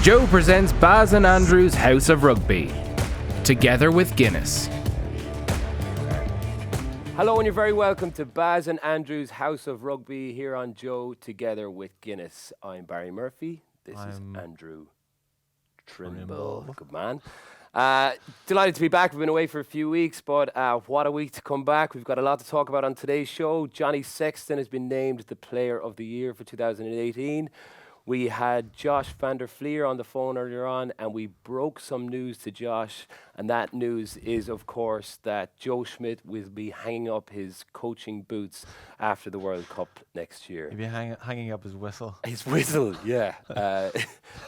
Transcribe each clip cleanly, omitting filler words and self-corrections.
Joe presents Baz and Andrew's House of Rugby, together with Guinness. Hello and you're very welcome to Baz and Andrew's House of Rugby here on Joe together with Guinness. I'm Barry Murphy. This is Andrew Trimble. Good man. Delighted to be back. We've been away for a few weeks, but what a week to come back. We've got a lot to talk about on today's show. Johnny Sexton has been named the Player of the Year for 2018. We had Josh van der Flier on the phone earlier on, and we broke some news to Josh. And that news is, of course, that Joe Schmidt will be hanging up his coaching boots after the World Cup next year. He'll be hanging up his whistle. His whistle, yeah.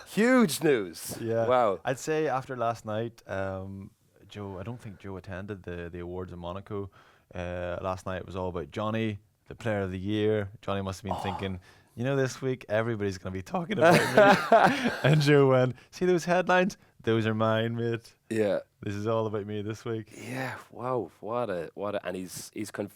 Huge news. Yeah. Wow. I'd say after last night, Joe, I don't think Joe attended the awards in Monaco. Last night it was all about Johnny, the Player of the Year. Johnny must have been thinking, you know, this week everybody's going to be talking about me. And Joe went, see those headlines? Those are mine, mate. Yeah. This is all about me this week. Yeah, wow, what a, and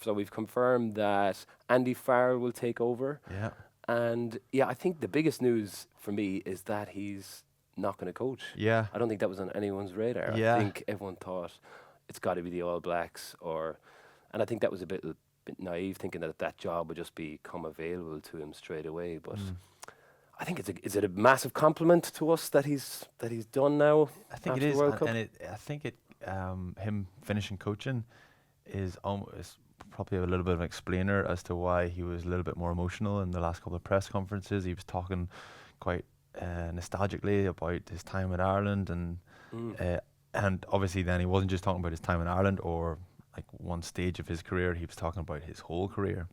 so we've confirmed that Andy Farrell will take over. Yeah. And yeah, I think the biggest news for me is that he's not going to coach. Yeah. I don't think that was on anyone's radar. Yeah. I think everyone thought it's got to be the All Blacks, and I think that was a bit naive, thinking that job would just become available to him straight away. But I think is it a massive compliment to us that he's done now? I think it is, I think him finishing coaching is probably a little bit of an explainer as to why he was a little bit more emotional in the last couple of press conferences. He was talking quite nostalgically about his time in Ireland, and obviously then he wasn't just talking about his time in Ireland or like one stage of his career. He was talking about his whole career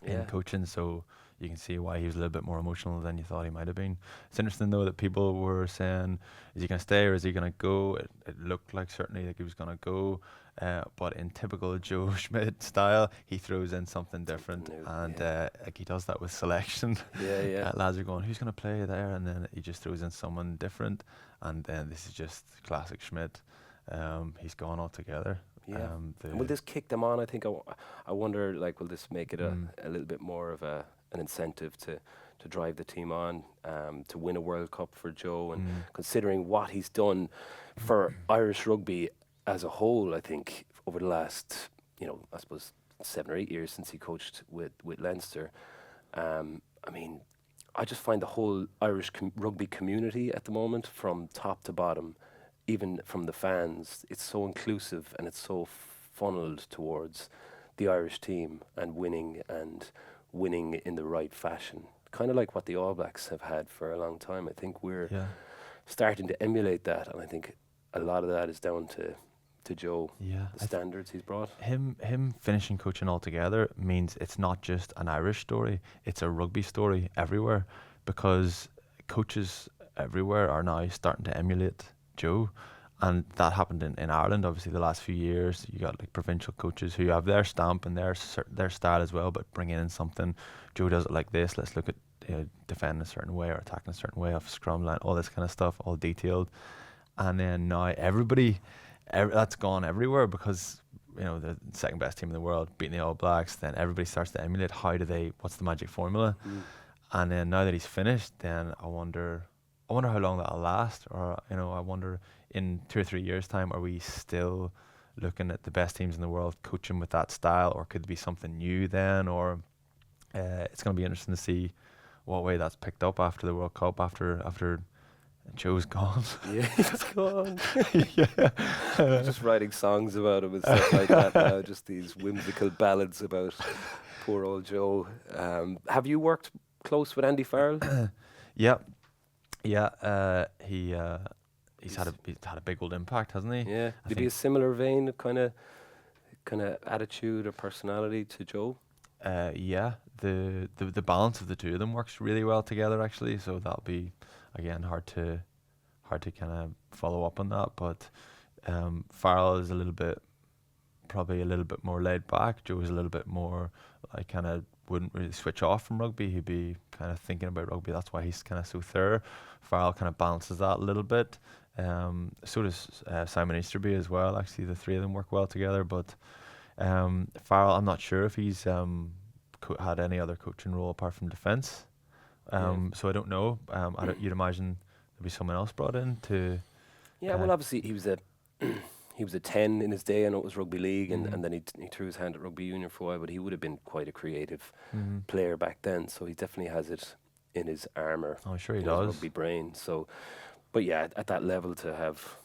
in coaching, so you can see why he was a little bit more emotional than you thought he might have been. It's interesting though that people were saying, is he going to stay or is he going to go? It looked like certainly like he was going to go, but in typical Joe Schmidt style, he throws in something different, and like he does that with selection. Lads are going, who's going to play there? And then he just throws in someone different, and then this is just classic Schmidt. He's gone altogether. Yeah. And will this kick them on? I think I wonder, like, will this make it a little bit more of an incentive to drive the team on, to win a World Cup for Joe, and considering what he's done for Irish rugby as a whole, I think over the last, I suppose 7 or 8 years since he coached with Leinster. I mean, I just find the whole Irish rugby community at the moment, from top to bottom, even from the fans, it's so inclusive and it's so funneled towards the Irish team and winning in the right fashion. Kind of like what the All Blacks have had for a long time. I think we're starting to emulate that, and I think a lot of that is down to Joe, the standards he's brought. Him finishing coaching altogether means it's not just an Irish story, it's a rugby story everywhere, because coaches everywhere are now starting to emulate Joe, and that happened in Ireland. Obviously the last few years you got like provincial coaches who have their stamp and their style as well, but bring in something. Joe does it like this, let's look at defending a certain way or attacking a certain way off scrum line, all this kind of stuff, all detailed. And then now everybody that's gone everywhere, because the second best team in the world beating the All Blacks, then everybody starts to emulate what's the magic formula. And then now that he's finished, then I wonder how long that'll last, or I wonder in 2 or 3 years' time, are we still looking at the best teams in the world coaching with that style, or could there be something new then? Or it's going to be interesting to see what way that's picked up after the World Cup, after Joe's gone. Yeah, he's gone. Just writing songs about him and stuff like that now, just these whimsical ballads about poor old Joe. Have you worked close with Andy Farrell? Yeah, he's had a big old impact, hasn't he? Yeah. Did he a similar vein of kind of attitude or personality to Joe? Yeah. The balance of the two of them works really well together, actually. So that'll be again hard to kind of follow up on that. But Farrell is probably a little bit more laid back. Joe is a little bit more like kind of wouldn't really switch off from rugby. He'd be kind of thinking about rugby. That's why he's kind of so thorough. Farrell kind of balances that a little bit. So does Simon Easterby as well. Actually, the three of them work well together. But Farrell, I'm not sure if he's had any other coaching role apart from defence. So I don't know. You'd imagine be someone else brought in to. Yeah, well, obviously he was a he was a 10 in his day. I know it was rugby league, and then he threw his hand at rugby union for a while. But he would have been quite a creative player back then. So he definitely has it in his armour. Oh, sure he in does. His rugby brain. So, but yeah, at that level to have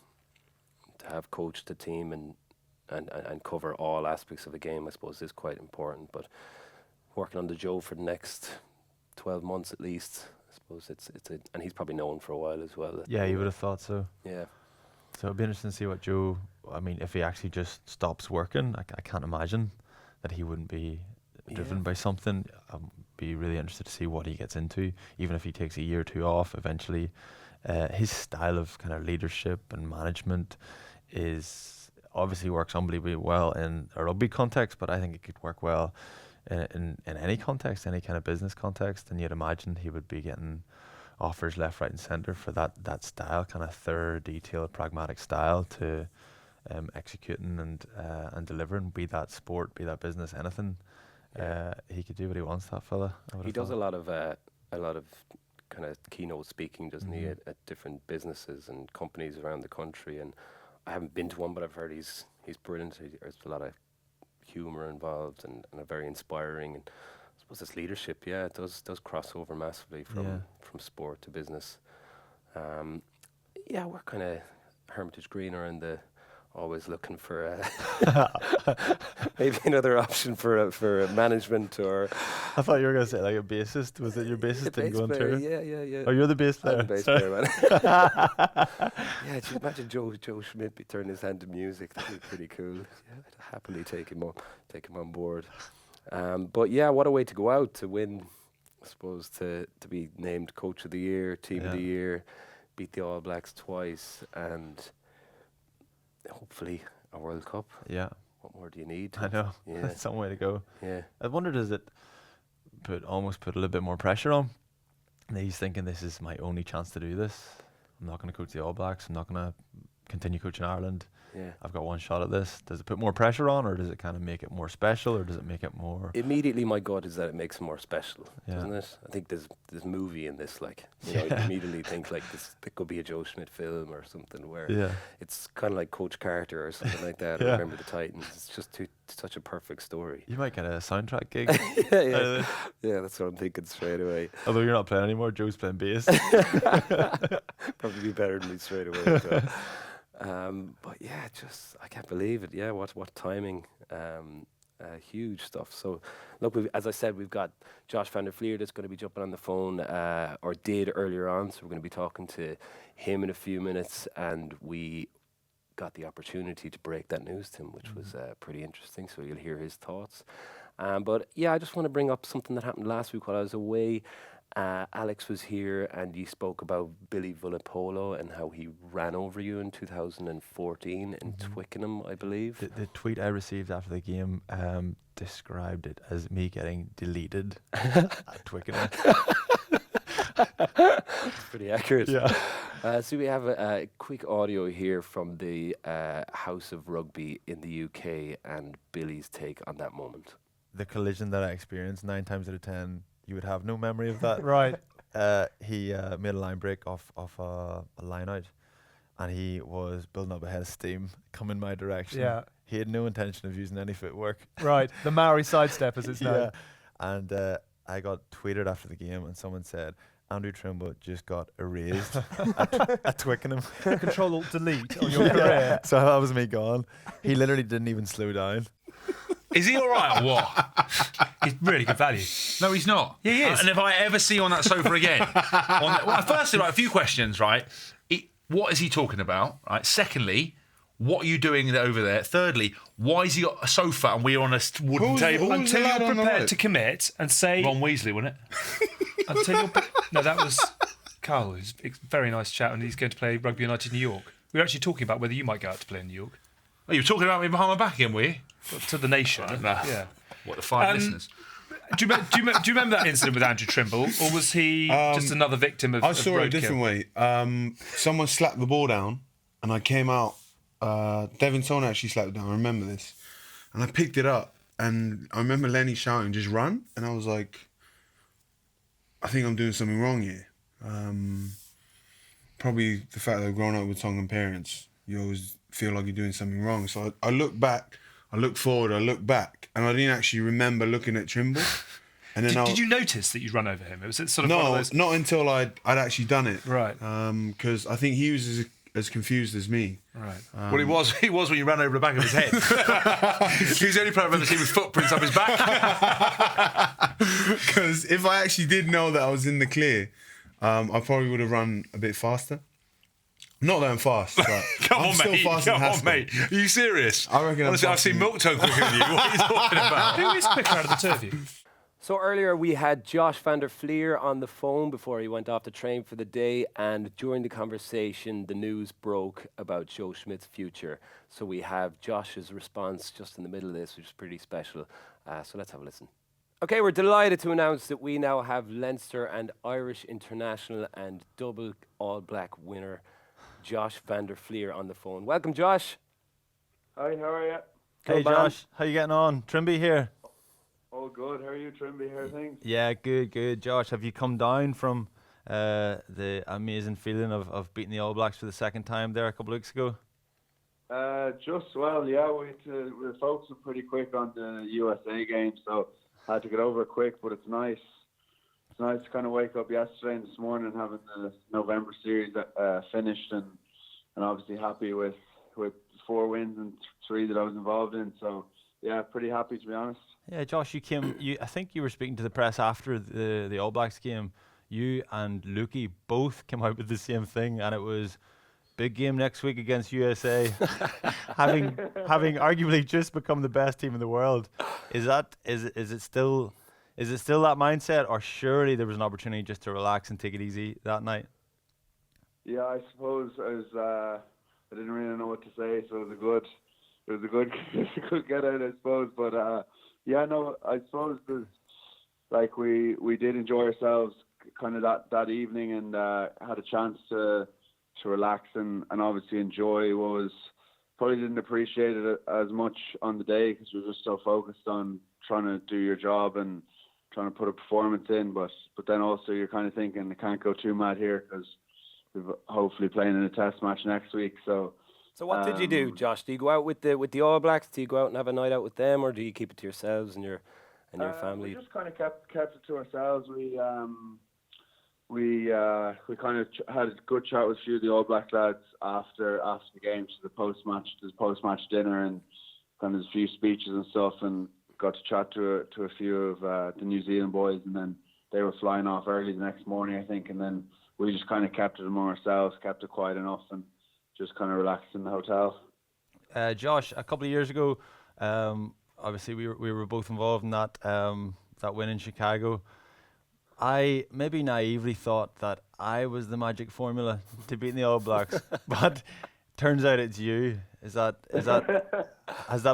coached the team and cover all aspects of the game, I suppose, is quite important. But working on the Joe for the next 12 months at least, I suppose and he's probably known for a while as well. Yeah, you would have thought so. Yeah. So it'd be interesting to see what Joe. I mean, if he actually just stops working, I can't imagine that he wouldn't be driven by something. I'd be really interested to see what he gets into, even if he takes a year or two off. Eventually, his style of kind of leadership and management is obviously works unbelievably well in a rugby context, but I think it could work well in any context, any kind of business context. And you'd imagine he would be getting offers left, right, and centre for that style, kind of thorough, detailed, pragmatic style to executing and delivering, be that sport, be that business, anything. He could do what he wants, that fella. He does a lot of kind of keynote speaking, doesn't he, at different businesses and companies around the country. And I haven't been to one, but I've heard he's brilliant. There's a lot of humour involved and a very inspiring. And I suppose this leadership, it does cross over massively from sport to business. We're kind of Hermitage Green are in the always looking for maybe another option for a management or. I thought you were going to say like a bassist. Was it your bassist didn't go on tour? Yeah. Oh, you're the bass player. I'm the bass player, man. Just imagine Joe Schmidt be turning his hand to music. That'd be pretty cool. Yeah, I'd happily take him on board. But yeah, what a way to go out to win. I suppose to be named Coach of the Year, Team of the Year, beat the All Blacks twice, and hopefully a World Cup. Yeah. What more do you need? I know. Yeah. That's some way to go. Yeah. I wonder, does it almost put a little bit more pressure on? And he's thinking, this is my only chance to do this. I'm not going to coach the All Blacks. I'm not going to continue coaching Ireland. Yeah. I've got one shot at this. Does it put more pressure on, or does it kind of make it more special, or does it make it more? Immediately, my gut is that it makes it more special, Yeah. doesn't it? I think there's movie in this, like, you know, you immediately think like this. It could be a Joe Schmidt film or something where it's kind of like Coach Carter or something like that. Or Remember the Titans. It's just such a perfect story. You might get a soundtrack gig. Yeah, that's what I'm thinking straight away. Although you're not playing anymore, Joe's playing bass. Probably be better than me straight away. So. But yeah, just I can't believe it. Yeah, what timing. Huge stuff. So, look, as I said, we've got Josh van der Flier that's going to be jumping on the phone, or did earlier on. So we're going to be talking to him in a few minutes, and we got the opportunity to break that news to him, which was pretty interesting. So you'll hear his thoughts. But yeah, I just want to bring up something that happened last week while I was away. Alex was here and you spoke about Billy Vunipola and how he ran over you in 2014 in Twickenham, I believe. The tweet I received after the game described it as me getting deleted at Twickenham. It's pretty accurate. Yeah. So we have a quick audio here from the House of Rugby in the UK and Billy's take on that moment. The collision that I experienced 9 times out of 10, you would have no memory of that. Right. He made a line break off a line out, and he was building up a head of steam coming my direction. Yeah. He had no intention of using any footwork. Right. The Maori sidestep, as it's known. And I got tweeted after the game, and someone said, Andrew Trimble just got erased at Twickenham. Control-Alt-Delete on your career. So that was me gone. He literally didn't even slow down. Is he all right or what? He's really good value. No, he's not. Yeah, he is. And if I ever see you on that sofa again, firstly, a few questions, right? What is he talking about? Right. Secondly, what are you doing over there? Thirdly, why has he got a sofa and we're on a wooden table? Until you're prepared to commit and say... Ron Weasley, wasn't it? Until you're... No, that was Carl. He's a very nice chap, and he's going to play Rugby United New York. We were actually talking about whether you might go out to play in New York. Oh, you were talking about me behind my back again, were you? To the nation. Yeah. What, the 5 listeners? Do you remember that incident with Andrew Trimble, or was he just another victim of I saw it a different roadkill? way. Someone slapped the ball down, and I came out. Devin Son actually slapped it down. I remember this, and I picked it up, and I remember Lenny shouting, "Just run!" And I was like, "I think I'm doing something wrong here." probably the fact that I've grown up with Tongan parents. You always feel like you're doing something wrong. So I look back, I look forward, I look back, and I didn't actually remember looking at Trimble. And then Did you notice that you'd run over him? Was it sort of one of no, those... not until I'd actually done it. Right. Because I think he was as confused as me. Right. Well, he was when you ran over the back of his head. He's the only player I've ever seen with footprints up his back. Because if I actually did know that I was in the clear, I probably would have run a bit faster. Not that I'm fast, but I'm still faster than Haskell. Mate. Are you serious? I reckon Honestly, I've seen Milk Tone quicker than you. What are you talking about? Who is quicker out of the two of you? So earlier we had Josh van der Flier on the phone before he went off to train for the day, and during the conversation the news broke about Joe Schmidt's future. So we have Josh's response just in the middle of this, which is pretty special. So let's have a listen. Okay, we're delighted to announce that we now have Leinster and Irish international and double All Black winner Josh van der Flier on the phone. Welcome, Josh. Hi, how are you? Hey Good man. Josh, how you getting on? Trimby here. All good. How are you, Trimby? How are things? Yeah, good. Josh, have you come down from the amazing feeling of beating the All Blacks for the second time there a couple of weeks ago? We focused pretty quick on the USA game, so had to get over it quick. But it's nice. It's nice to kind of wake up yesterday and this morning having the November series finished, and obviously happy with 4 wins and 3 that I was involved in. So yeah, pretty happy to be honest. Yeah, Josh, I think you were speaking to the press after the All Blacks game. You and Lukey both came out with the same thing, and it was big game next week against USA, having arguably just become the best team in the world. Is it still that mindset, or surely there was an opportunity just to relax and take it easy that night? Yeah, I suppose I didn't really know what to say, so it was a good get out, I suppose. But I suppose we did enjoy ourselves kind of that evening, and had a chance to relax and obviously enjoy what was, probably didn't appreciate it as much on the day because we were just so focused on trying to do your job and trying to put a performance in. But then also you're kind of thinking, I can't go too mad here because we're hopefully playing in a test match next week. So what did you do, Josh? Do you go out with the All Blacks? Do you go out and have a night out with them, or do you keep it to yourselves and your family? We just kind of kept it to ourselves. We kind of had a good chat with a few of the All Black lads after the game, to the post match dinner, and kind of a few speeches and stuff, and got to chat to a few of the New Zealand boys, and then they were flying off early the next morning, I think, and then we just kind of kept it among ourselves, kept it quiet enough, and just kind of relaxed in the hotel. Josh, a couple of years ago, obviously we were both involved in that win in Chicago. I maybe naively thought that I was the magic formula to beating the All Blacks, but turns out it's you. Has that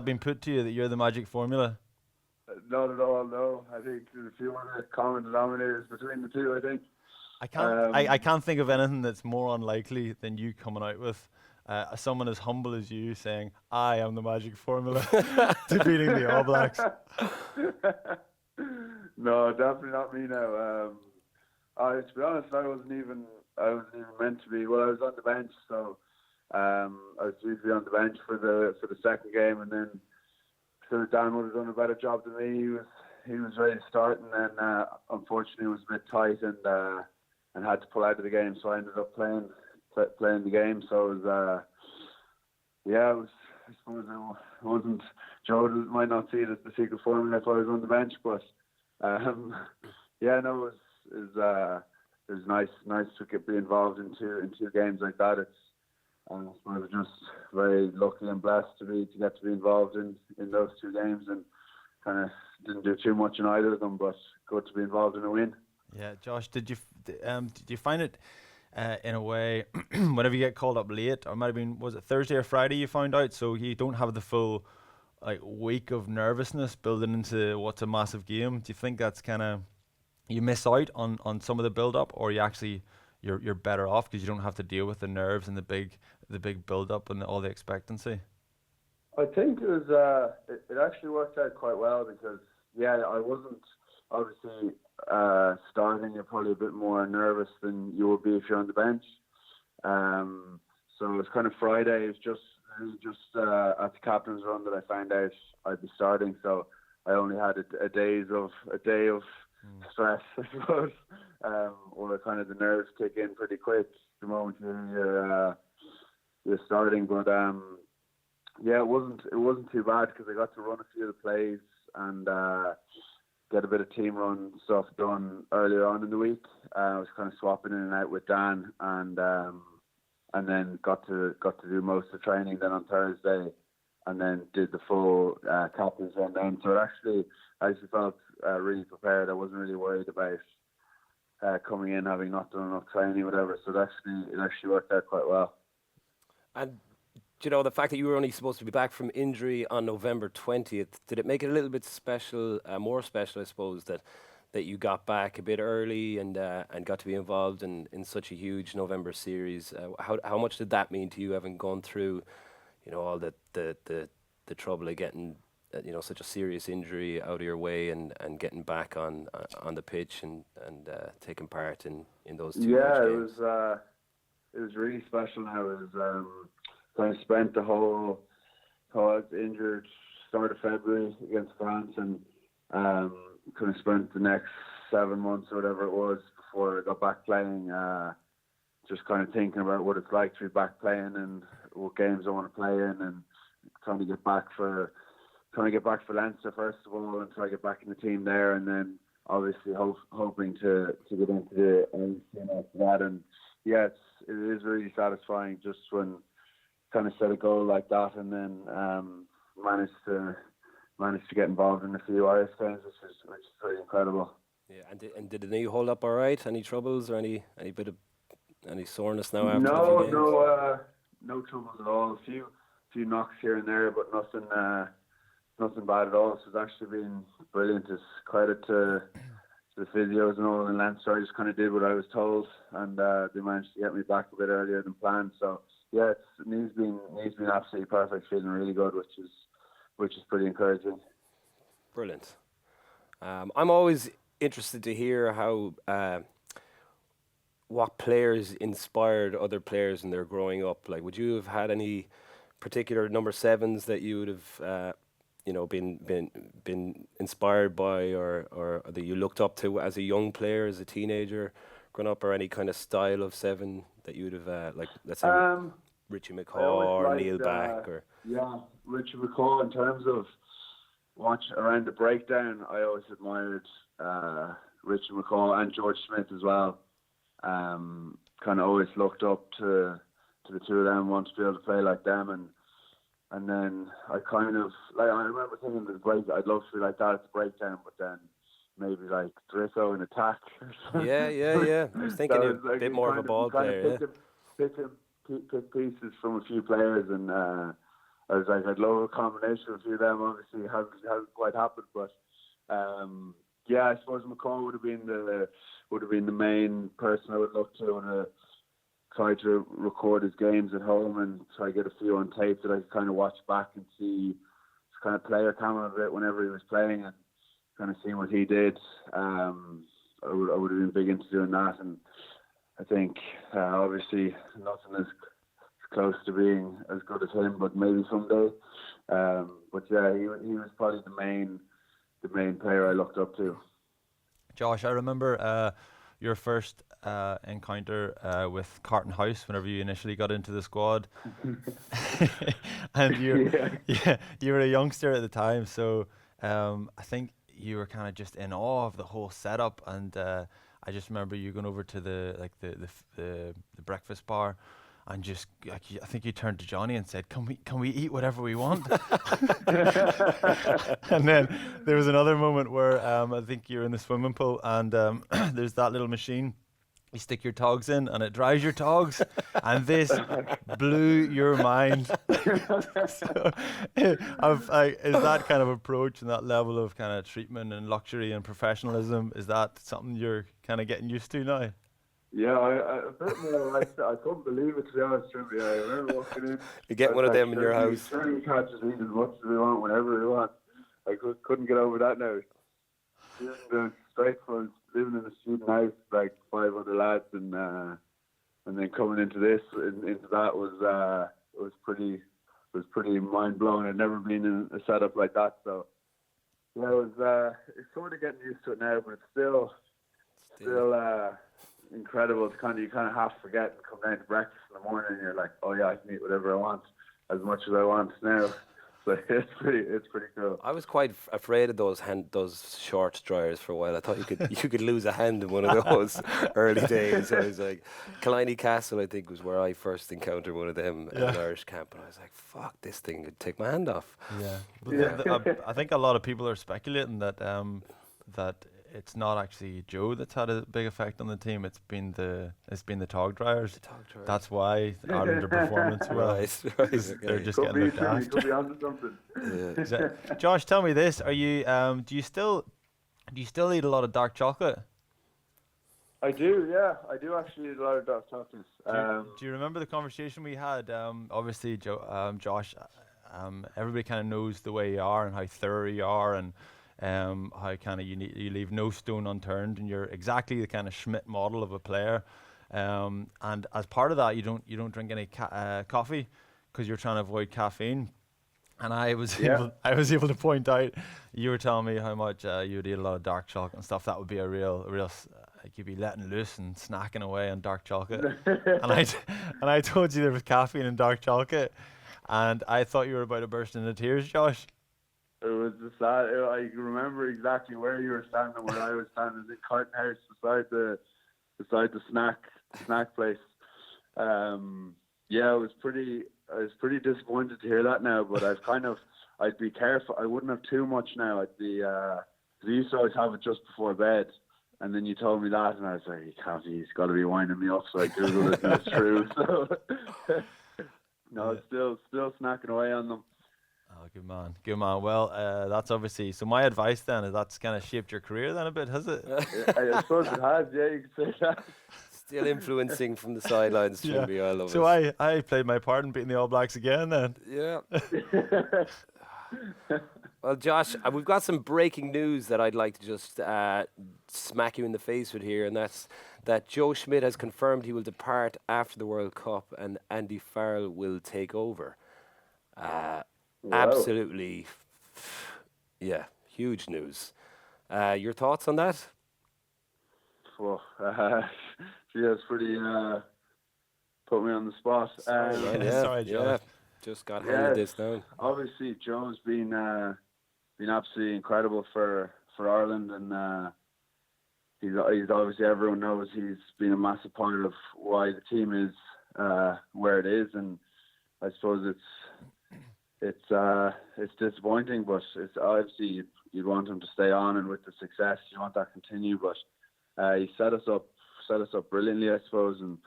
been put to you that you're the magic formula? Not at all, no. I think there's a few other common denominators between the two, I think. I can't think of anything that's more unlikely than you coming out with someone as humble as you saying, I am the magic formula to beating the All Blacks. No, definitely not me now. To be honest, I wasn't even meant to be. Well, I was on the bench, so I was due to be on the bench for the second game, and then so Dan would have done a better job than me. He was ready to start, and then unfortunately it was a bit tight, and had to pull out of the game. So I ended up playing the game. So it was I suppose it wasn't. Joe might not see it as the secret formula if I was on the bench, but it was nice to be involved in two games like that. I was just very lucky and blessed to get to be involved in those 2 games, and kind of didn't do too much in either of them, but good to be involved in a win. Yeah, Josh, did you find it in a way whenever you get called up late, or it might have been, was it Thursday or Friday you found out, so you don't have the full week of nervousness building into what's a massive game? Do you think that's kind of, you miss out on some of the build up, or you're better off because you don't have to deal with the nerves and the big build up and all the expectancy? I think it was it actually worked out quite well because I wasn't obviously starting. You're probably a bit more nervous than you would be if you're on the bench, So it was kind of Friday. It was just at the captain's run that I found out I'd be starting. So I only had a day of stress, I suppose, or kind of the nerves kick in pretty quick the moment you're starting. But yeah, it wasn't too bad because I got to run a few of the plays and get a bit of team run stuff done earlier on in the week. I was kind of swapping in and out with Dan, and then got to do most of the training then on Thursday, and then did the full captain's run then. So I actually felt really prepared. I wasn't really worried about coming in having not done enough training, whatever. So it actually worked out quite well. And you know, the fact that you were only supposed to be back from injury on November 20th, did it make it a little bit special, more special, I suppose, that you got back a bit early and got to be involved in such a huge November series? How much did that mean to you, having gone through, you know, all the trouble of getting such a serious injury out of your way and getting back on the pitch and taking part in those two huge games? It was really special. Now it was. I spent I was injured start of February against France, and kind of spent the next 7 months or whatever it was before I got back playing, just kind of thinking about what it's like to be back playing and what games I want to play in, and trying to get back for Leinster first of all, and try to get back in the team there, and then obviously hoping to get into the team after that. And yeah, it is really satisfying just when kind of set a goal like that, and then managed to get involved in a few Irish games, which is pretty incredible. Yeah, and did the knee hold up all right? Any troubles or any soreness now after the few games? No troubles at all. A few knocks here and there, but nothing bad at all. So it's actually been brilliant. It's credit to the physios and all in Leinster. I just kind of did what I was told, and they managed to get me back a bit earlier than planned. So yeah, knee's been absolutely perfect, feeling really good, which is pretty encouraging. Brilliant. I'm always interested to hear how what players inspired other players in their growing up. Like, would you have had any particular number sevens that you would have been inspired by, or that you looked up to as a young player, as a teenager growing up, or any kind of style of seven that you would have like, let's say Richie McCaw or Neil Back, or Richie McCaw. In terms of watch around the breakdown, I always admired Richie McCaw and George Schmidt as well. Kind of always looked up to the two of them, wanted to be able to play like them, and then I kind of I remember thinking the break, I'd love to be like that at the breakdown, but then maybe like Dritto in attack. Yeah. I was thinking a bit more of a ball player. Pick pieces from a few players, and I was like, I'd love a combination of a few of them. Obviously, it hasn't quite happened, but I suppose McCall would have been the main person I would look to, and try to record his games at home and try to get a few on tape that I could kind of watch back and see, just kind of player camera a bit whenever he was playing and kind of seeing what he did. I would have been big into doing that, and I think obviously nothing is close to being as good as him, but maybe someday. But yeah, he was probably the main player I looked up to. Josh, I remember your first encounter with Carton House whenever you initially got into the squad, and you were a youngster at the time, so I think you were kind of just in awe of the whole setup, and I just remember you going over to the breakfast bar, and just I think you turned to Johnny and said, "Can we eat whatever we want?" And then there was another moment where I think you're in the swimming pool, and there's that little machine. You stick your togs in and it dries your togs, and this blew your mind. So, is that kind of approach and that level of kind of treatment and luxury and professionalism, is that something you're kind of getting used to now? Yeah, a bit more. I couldn't believe it, to be honest with you. I remember walking in. You get one of them in your house. Sure, we can't just eat as much as we want, whenever we want. I couldn't get over that now. Straight from living in a student house, like 5 other lads, and then coming into this, into that was pretty mind blowing. I'd never been in a setup like that, so yeah, it's sort of getting used to it now, but it's still incredible to you kind of half forget and come down to breakfast in the morning and you're like, oh yeah, I can eat whatever I want as much as I want now. So it's pretty cool. I was quite afraid of those short dryers for a while. I thought you could lose a hand in one of those early days. I was like, Killiney Castle, I think, was where I first encountered one of them in an Irish camp, and I was like, fuck, this thing could take my hand off. Yeah, but I think a lot of people are speculating that that it's not actually Joe that's had a big effect on the team. It's been the tog dryers. That's why Ireland are performing so well. Right. They're just Could getting looked after. Could be onto something. Yeah. Josh, tell me this: are you do you still eat a lot of dark chocolate? I do, yeah. I do actually eat a lot of dark chocolates. Do you remember the conversation we had? Obviously, Josh, everybody kind of knows the way you are and how thorough you are, and how kind of you leave no stone unturned, and you're exactly the kind of Schmidt model of a player. And as part of that, you don't drink any coffee because you're trying to avoid caffeine. And I was able to point out, you were telling me how much you would eat a lot of dark chocolate and stuff. That would be a real like you'd be letting loose and snacking away on dark chocolate. and I told you there was caffeine in dark chocolate, and I thought you were about to burst into tears, Josh. It was just that I remember exactly where you were standing, where I was standing in Carton House beside the snack place. I was pretty disappointed to hear that now, but I'd be careful. I wouldn't have too much now. I'd be, 'cause I used to always have it just before bed, and then you told me that, and I was like, he's got to be winding me up. So I googled it, and it's true. So no, it's still snacking away on them. Oh, good man. Well, that's obviously. So my advice then is that's kind of shaped your career then a bit, has it? I suppose it has. Yeah, you could say that. Still influencing from the sidelines, Trimby. I love it. So I played my part in beating the All Blacks again then. Yeah. Well, Josh, we've got some breaking news that I'd like to just smack you in the face with here, and that's that Joe Schmidt has confirmed he will depart after the World Cup, and Andy Farrell will take over. Absolutely, yeah, huge news. Your thoughts on that? Well, that's pretty put me on the spot. Sorry, Josh. Just got handed this down. Obviously, Joe's been absolutely incredible for Ireland, and he's obviously, everyone knows he's been a massive part of why the team is where it is, and I suppose it's disappointing, but it's obviously you'd want him to stay on, and with the success you want that to continue. But he set us up brilliantly, I suppose, and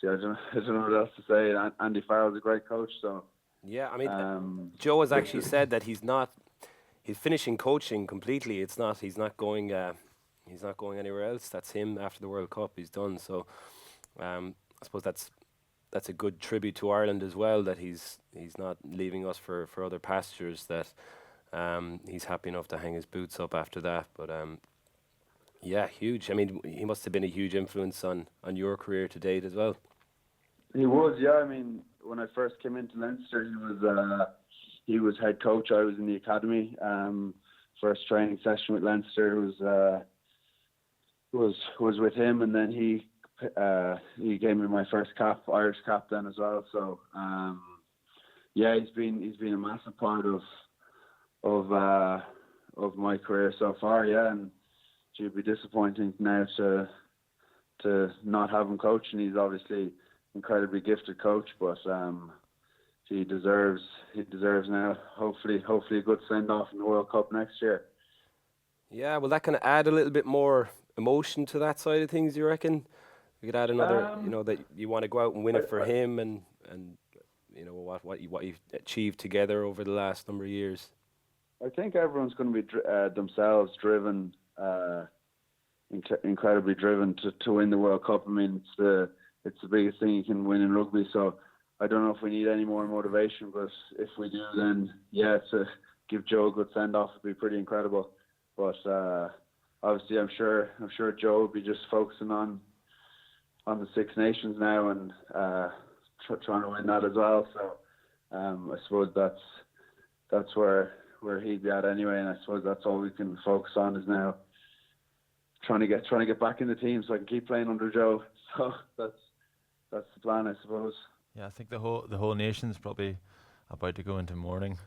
I don't know what else to say. Andy Farrell's a great coach, so yeah. I mean, Joe has actually said that he's finishing coaching completely. He's not going anywhere else. That's him after the World Cup. He's done. So I suppose that's a good tribute to Ireland as well, that he's not leaving us for other pastures, that he's happy enough to hang his boots up after that. But yeah, huge. I mean, he must have been a huge influence on your career to date as well. He was, yeah. I mean, when I first came into Leinster, he was head coach. I was in the academy. First training session with Leinster was with him, and then he gave me my first cap, Irish cap, then as well. So yeah, he's been a massive part of my career so far. Yeah, and it'd be disappointing now to not have him coaching. He's obviously incredibly gifted coach, but he deserves now hopefully a good send off in the World Cup next year. Yeah, well, that can add a little bit more emotion to that side of things, you reckon? We could add another, that you want to go out and win it for him, and what you've achieved together over the last number of years. I think everyone's going to be themselves driven, incredibly driven to win the World Cup. I mean, it's the biggest thing you can win in rugby. So I don't know if we need any more motivation, but if we do, then yeah, to give Joe a good send off would be pretty incredible. But obviously, I'm sure Joe will be just focusing on on the Six Nations now, and trying to win that as well. So I suppose that's where he'd be at anyway, and I suppose that's all we can focus on is now trying to get back in the team so I can keep playing under Joe. So that's the plan, I suppose. Yeah, I think the whole nation's probably about to go into mourning.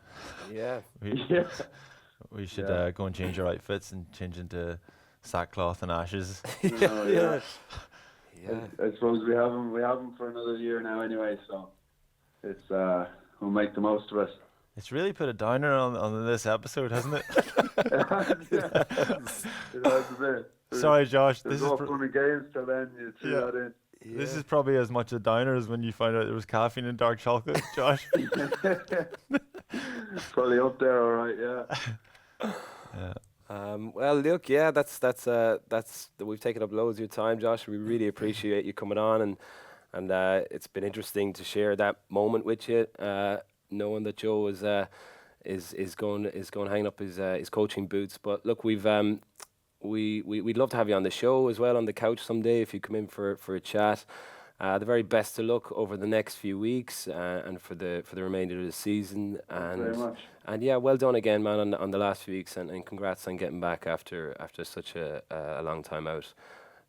Yeah. We should go and change our outfits and change into sackcloth and ashes. Yeah. I suppose we have him for another year now anyway, so it's we'll make the most of it. It's really put a downer on this episode, hasn't it? It has a bit. Sorry, Josh. There's This is no fun and games till then. You threw that in. This is probably as much a downer as when you found out there was caffeine in dark chocolate, Josh. Probably up there, all right. Yeah. Well, look, yeah, that's we've taken up loads of your time, Josh. We really appreciate you coming on, and it's been interesting to share that moment with you, knowing that Joe is going hang up his coaching boots. But look, we'd love to have you on the show as well, on the couch someday if you come in for a chat. The very best of luck over the next few weeks and for the remainder of the season. Thank you very much. And yeah, well done again, man, on the last few weeks, and congrats on getting back after such a long time out.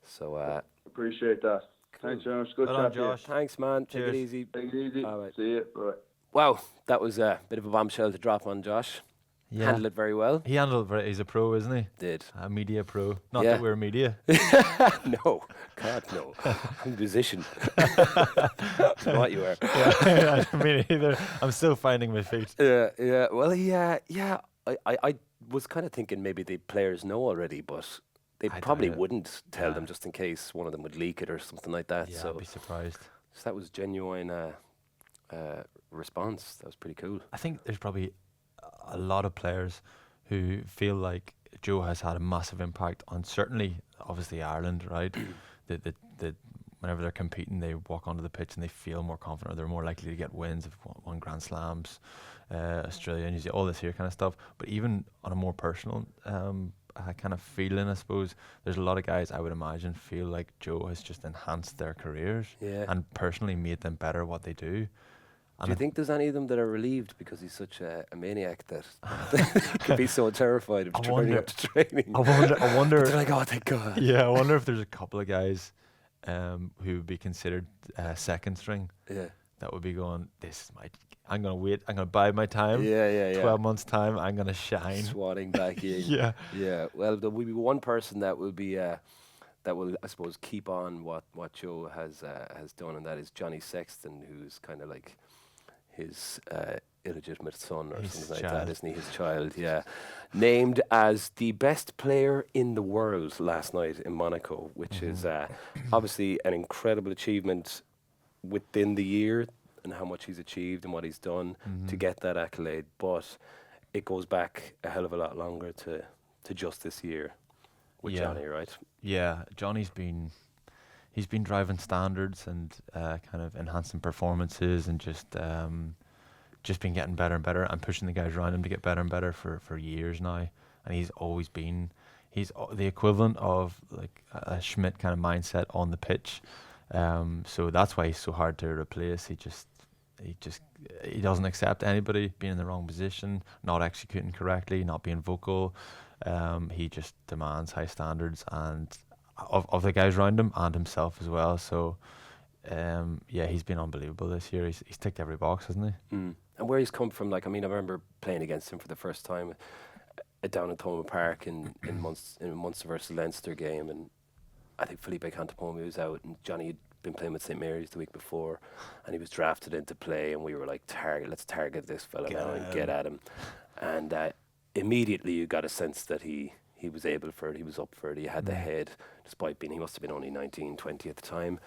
So Appreciate that. Thanks very much. Good Well done, chat to you. Josh. thanks, man. Cheers. Take it easy. Take it easy. Bye-bye. See you. Bye. Wow, that was a bit of a bombshell to drop on Josh. Yeah. Handled it very well. He handled it. He's a pro, isn't he? Did. A media pro. Not Yeah. that we're media. No, God, no. I'm a musician. What you are. Yeah, I mean, either. I'm still finding my feet. Yeah. Well, I was kind of thinking maybe the players know already, but they I probably doubt it. wouldn't tell Yeah. them just in case one of them would leak it or something like that. Yeah, so, I'd be surprised. so that was genuine response. That was pretty cool. I think there's probably a lot of players who feel like Joe has had a massive impact on certainly, obviously, Ireland, right? the whenever they're competing, they walk onto the pitch and they feel more confident, or they're more likely to get wins if won Grand Slams, Australia, New Zealand, all this here kind of stuff. But even on a more personal kind of feeling, I suppose, there's a lot of guys I would imagine feel like Joe has just enhanced their careers and personally made them better at what they do. Do you think there's any of them that are relieved because he's such a maniac that he could be so terrified of turning up to training? I wonder. They're like, oh, thank God. Yeah, I wonder if there's a couple of guys who would be considered second string. Yeah. That would be going, I'm going to wait. I'm going to bide my time. Yeah. 12 months time, I'm going to shine. Swatting back in. Yeah. Well, there will be one person that will be that will, I suppose, keep on what Joe has done, and that is Johnny Sexton, who's kind of like his illegitimate son or something like that, isn't he? His child, yeah. Named as the best player in the world last night in Monaco, which is obviously an incredible achievement within the year and how much he's achieved and what he's done to get that accolade. But it goes back a hell of a lot longer to just this year with Johnny, right? Yeah, Johnny's been driving standards and kind of enhancing performances and just been getting better and better and pushing the guys around him to get better and better for years now. And he's the equivalent of like a Schmidt kind of mindset on the pitch. So that's why he's so hard to replace. He doesn't accept anybody being in the wrong position, not executing correctly, not being vocal. He just demands high standards and of the guys around him and himself as well. So he's been unbelievable this year. He's ticked every box, hasn't he? And where he's come from, like, I mean, I remember playing against him for the first time down at Thomond Park in Munster versus Leinster game, and I think Felipe Cantapomi was out, and Johnny had been playing with St Mary's the week before, and he was drafted into play, and we were like, let's target this fella now and get at him. And immediately you got a sense that he was able for it, he was up for it, he had the head, despite he must have been only 19, 20 at the time.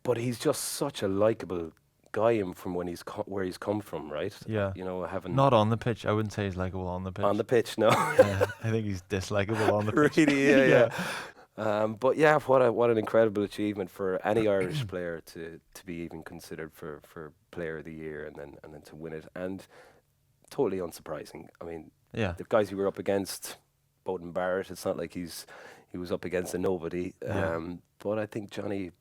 But he's just such a likeable guy from when where he's come from, right? Yeah. You know, having Not on the pitch. I wouldn't say he's likeable on the pitch. on the pitch, no. I think he's dislikable on the pitch. Really, yeah. But yeah, what an incredible achievement for any Irish player to be even considered for Player of the Year and then to win it, and totally unsurprising. I mean, Yeah. the guys we were up against, Bowden Barrett, it's not like he's he was up against a nobody. But I think Johnny,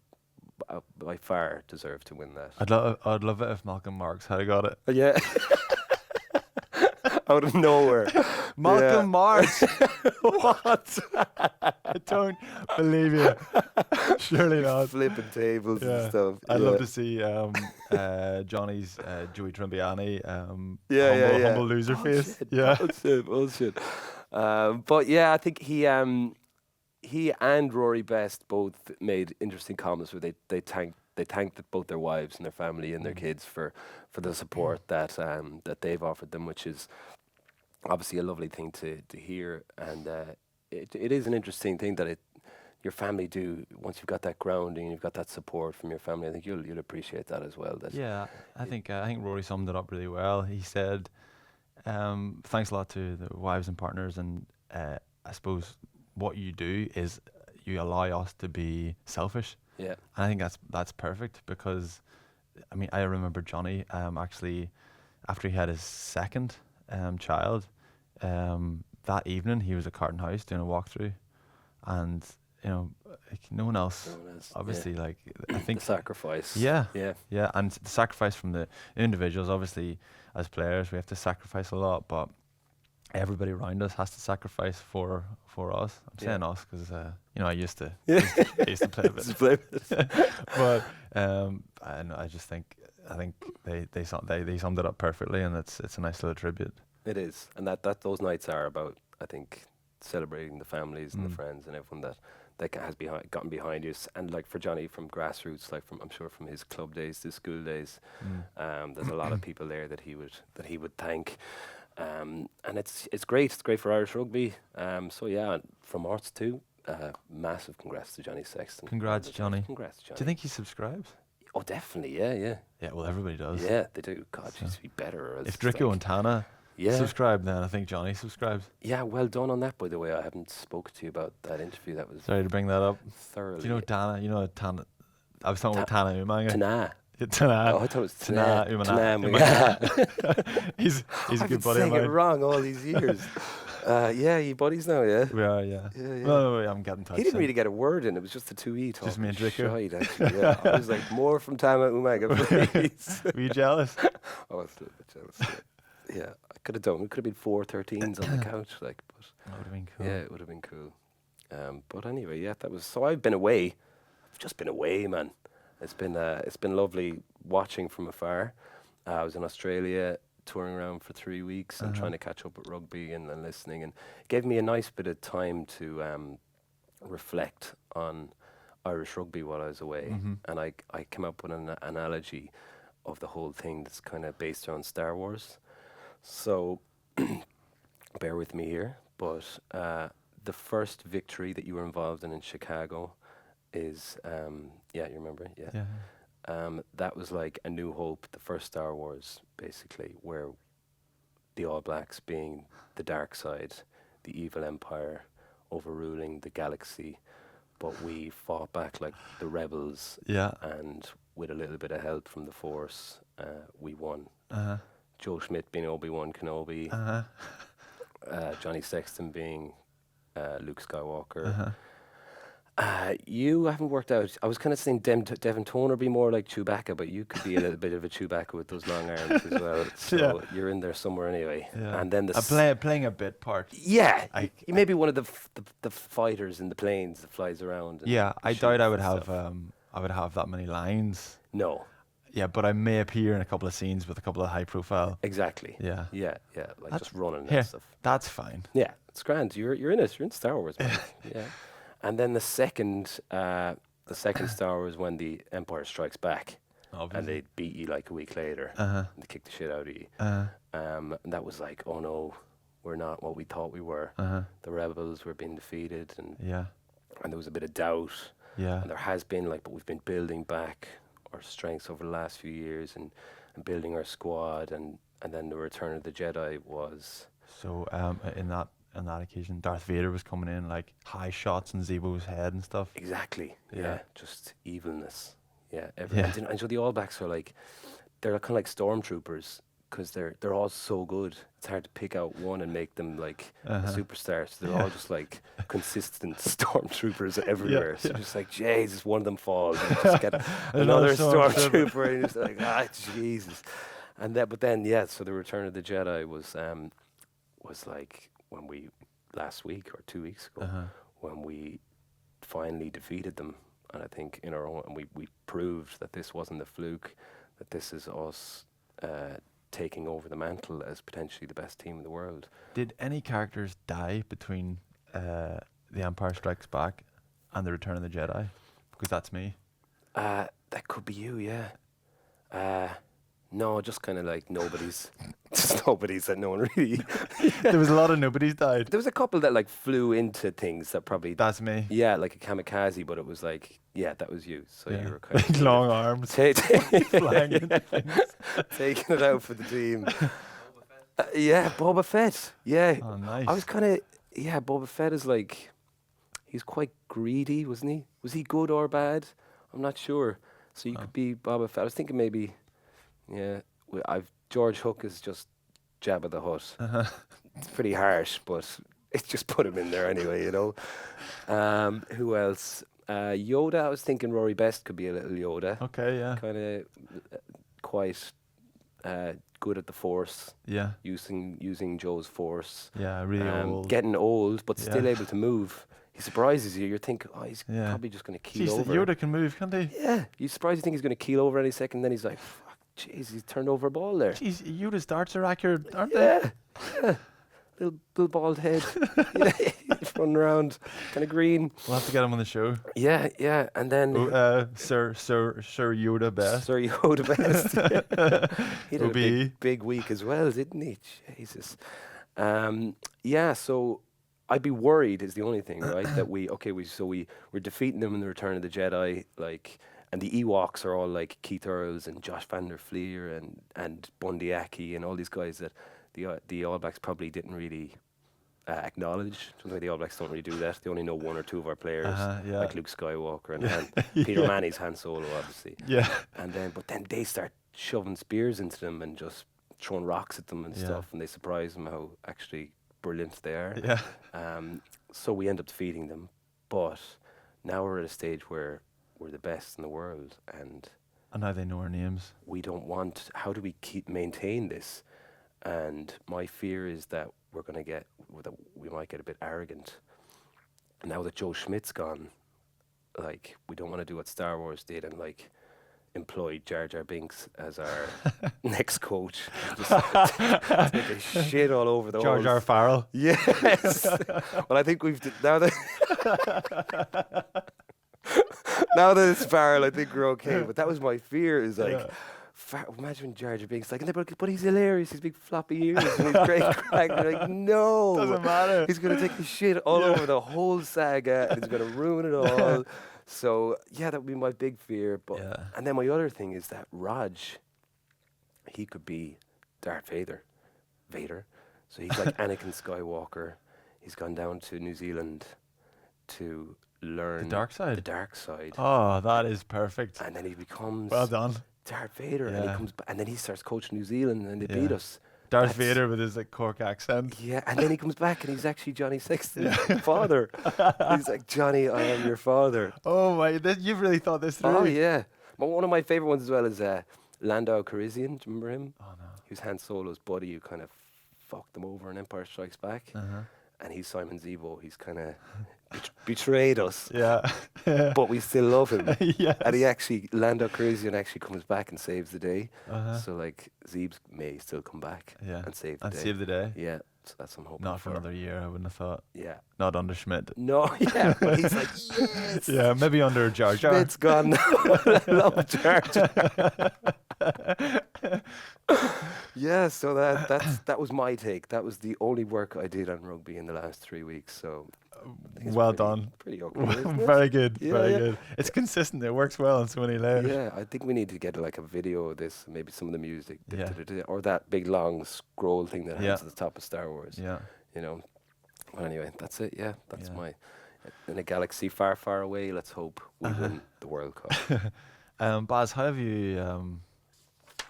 by far, deserved to win that. I'd love it if Malcolm Marks had got it. Yeah. Out of nowhere. Malcolm Marks. What? I don't believe you. Surely not. Flipping tables and Yeah. stuff. I'd love to see Johnny's Joey Trimbiani humble loser face. Yeah. Bullshit. But yeah, I think he and Rory Best both made interesting comments where they thanked both their wives and their family and their kids for the support that they've offered them, which is obviously a lovely thing to hear. And it is an interesting thing that your family do once you've got that grounding, you've got that support from your family. I think you'll appreciate that as well. I think Rory summed it up really well. He said, "Thanks a lot to the wives and partners, and I suppose what you do is you allow us to be selfish." Yeah, and I think that's perfect, because I mean, I remember Johnny actually after he had his second child, that evening he was at Carton House doing a walkthrough, and like no one else obviously, like I think the sacrifice. Yeah, and the sacrifice from the individuals. Obviously, as players, we have to sacrifice a lot, but everybody around us has to sacrifice for us. I'm saying us because I used to play a bit. But and I just think they summed it up perfectly, and it's a nice little tribute. It is, and that those nights are about, I think, celebrating the families and the friends and everyone that has gotten behind you. And like for Johnny, from grassroots, like I'm sure from his club days to school days, there's a lot of people there that he would thank. And it's great. It's great for Irish rugby. So yeah, from us too, massive congrats to Johnny Sexton. Congrats, Johnny. Congrats, Johnny. Do you think he subscribes? Oh, definitely. Yeah. Yeah, well, everybody does. Yeah, they do. God, used to be better. If Dricko and Tana subscribe, then I think Johnny subscribes. Yeah, well done on that, by the way. I haven't spoken to you about that interview. That was sorry to bring that up. Thoroughly. Do you know Tana? You know Tana? I was talking about Tana Umanga. Tana. Tana. Oh, I thought it was Tana. Umanga. He's a good buddy of mine. I've been saying it wrong all these years. Yeah, you buddies now, yeah? We are, yeah. No, I'm getting touched. He didn't really get a word in. It was just the two E talk. Just me and Dricko. Shite, actually, yeah. I was like, more from Tama Umaga, please. Were you jealous? I was a little bit jealous. Yeah, I could have done. It could have been 4 13s on the couch, like. But that would have been cool. Yeah, it would have been cool. But anyway, yeah, that was. So I've been away. I've just been away, man. It's been lovely watching from afar. I was in Australia touring around for 3 weeks and trying to catch up with rugby and listening, and it gave me a nice bit of time to reflect on Irish rugby while I was away. And I came up with an analogy of the whole thing that's kind of based around Star Wars. So bear with me here, but the first victory that you were involved in Chicago is you remember it? Yeah. That was like A New Hope, the first Star Wars, basically, where the All Blacks being the dark side, the evil empire overruling the galaxy, but we fought back like the rebels, and with a little bit of help from the Force, we won. Joe Schmidt being Obi-Wan Kenobi, Johnny Sexton being Luke Skywalker. You haven't worked out. I was kind of saying Devon Toner be more like Chewbacca, but you could be a little bit of a Chewbacca with those long arms as well. So you're in there somewhere anyway. Yeah. And then playing a bit part. Yeah, you may be one of the fighters in the planes that flies around. I doubt I would have that many lines. No. Yeah, but I may appear in a couple of scenes with a couple of high profile. Exactly. Yeah. Like just running and stuff. That's fine. Yeah, it's grand. You're in it. You're in Star Wars, man. Yeah. And then the second Star Wars, when the Empire Strikes Back, obviously, and they beat you like a week later, and they kicked the shit out of you. And that was like, oh no, we're not what we thought we were. The rebels were being defeated, and there was a bit of doubt. And there has been but we've been building back our strengths over the last few years and building our squad, and then the Return of the Jedi was. So on that occasion, Darth Vader was coming in like high shots on Zebo's head and stuff. Exactly. Yeah. Just evilness. Yeah. And so the All Blacks are like, they're kind of like stormtroopers because they're all so good. It's hard to pick out one and make them like a superstar. So they're all just like consistent stormtroopers everywhere. So just like, Jesus, one of them falls, and you just get another stormtrooper, and you're just like, Jesus. And but then so the Return of the Jedi was like when we last week or 2 weeks ago when we finally defeated them, and I think in our own, and we proved that this wasn't a fluke, that this is us taking over the mantle as potentially the best team in the world. Did any characters die between The Empire Strikes Back and The Return of the Jedi? Because that's me. That could be you, yeah. No, just kind of like nobodies. Just nobodies that no one really... There was a lot of nobodies died. There was a couple that like flew into things that probably... That's me. Yeah, like a kamikaze, but it was like, that was you. So you were kind of... long arms. Flying into things. Taking it out for the team. Boba Fett. Yeah. Oh, nice. I was kind of... Yeah, Boba Fett is like... He's quite greedy, wasn't he? Was he good or bad? I'm not sure. So you could be Boba Fett. I was thinking maybe... Yeah, George Hook is just Jabba the Hutt. It's pretty harsh, but it just put him in there anyway, you know. Who else? Yoda, I was thinking Rory Best could be a little Yoda. Okay, yeah. Kind of quite good at the Force. Yeah. Using Joe's Force. Yeah, really old. Getting old, but still able to move. He surprises you. You're thinking, he's probably just going to keel over. Yoda can move, can't he? Yeah. You're surprised you think he's going to keel over any second, then he's like... Jeez, he's turned over a ball there. Jeez, Yoda's darts are accurate, aren't they? Yeah. Little bald head. He's running around, kind of green. We'll have to get him on the show. Yeah. And then... Sir Yoda Best. Sir Yoda Best. He had a big week as well, didn't he? Jesus. So I'd be worried is the only thing, right? That we're defeating them in the Return of the Jedi, like... And the Ewoks are all like Keith Earls and Josh van der Flier and Bundy Aki and all these guys that the All Blacks probably didn't really acknowledge. Sometimes the All Blacks don't really do that. They only know one or two of our players, like Luke Skywalker and Peter Manny's Han Solo, obviously. Yeah. But then they start shoving spears into them and just throwing rocks at them and stuff, and they surprise them how actually brilliant they are. Yeah. So we end up defeating them, but now we're at a stage where we're the best in the world, and now they know our names. We don't want. How do we maintain this? And my fear is that we might get a bit arrogant. Now that Joe Schmidt's gone, like we don't want to do what Star Wars did and like employ Jar Jar Binks as our next coach. Just take a shit all over the Jar Jar Farrell. Yes. Well, I think now that. Now that it's Farrell, I think we're okay. But that was my fear. Is like, imagine Jar Jar Binks like, but he's hilarious. His big floppy ears and his great crack. You're like, no, doesn't matter. He's gonna take the shit all over the whole saga, and he's gonna ruin it all. So that would be my big fear. But and then my other thing is that Raj, he could be Darth Vader. So he's like Anakin Skywalker. He's gone down to New Zealand to learn the dark side. Oh, that is perfect. And then he becomes well done, Darth Vader, and he comes and then he starts coaching New Zealand, and they beat us. Darth Vader with his like Cork accent. Yeah, and then he comes back, and he's actually Johnny Sexton's father. He's like, Johnny, I am your father. Oh my! You've really thought this through. Oh yeah. One of my favorite ones as well is Lando Calrissian. Do you remember him? Oh no. He was Han Solo's buddy who kind of fucked them over in Empire Strikes Back. And he's Simon Zebo. He's kind of betrayed us. Yeah. But we still love him. Yes. And Lando Calrissian actually comes back and saves the day. So like Zeebs may still come back and save the day. Save the day. Yeah. So that's what I'm hoping Not for another year, I wouldn't have thought. Yeah. Not under Schmidt. No, yeah. But he's like, yes. Yeah, maybe under Jar Jar. Schmidt's gone now. I love Jar Jar. Yeah, so that was my take. That was the only work I did on rugby in the last 3 weeks. So well done. Pretty okay. Very good. Very good. It's consistent. It works well on so many layers. Yeah, I think we need to get like a video of this, maybe some of the music, or that big long scroll thing that hangs at the top of Star Wars. Yeah. You know. Well, anyway, that's it. Yeah, that's my. In a galaxy far, far away, let's hope we win the World Cup. Baz, how have you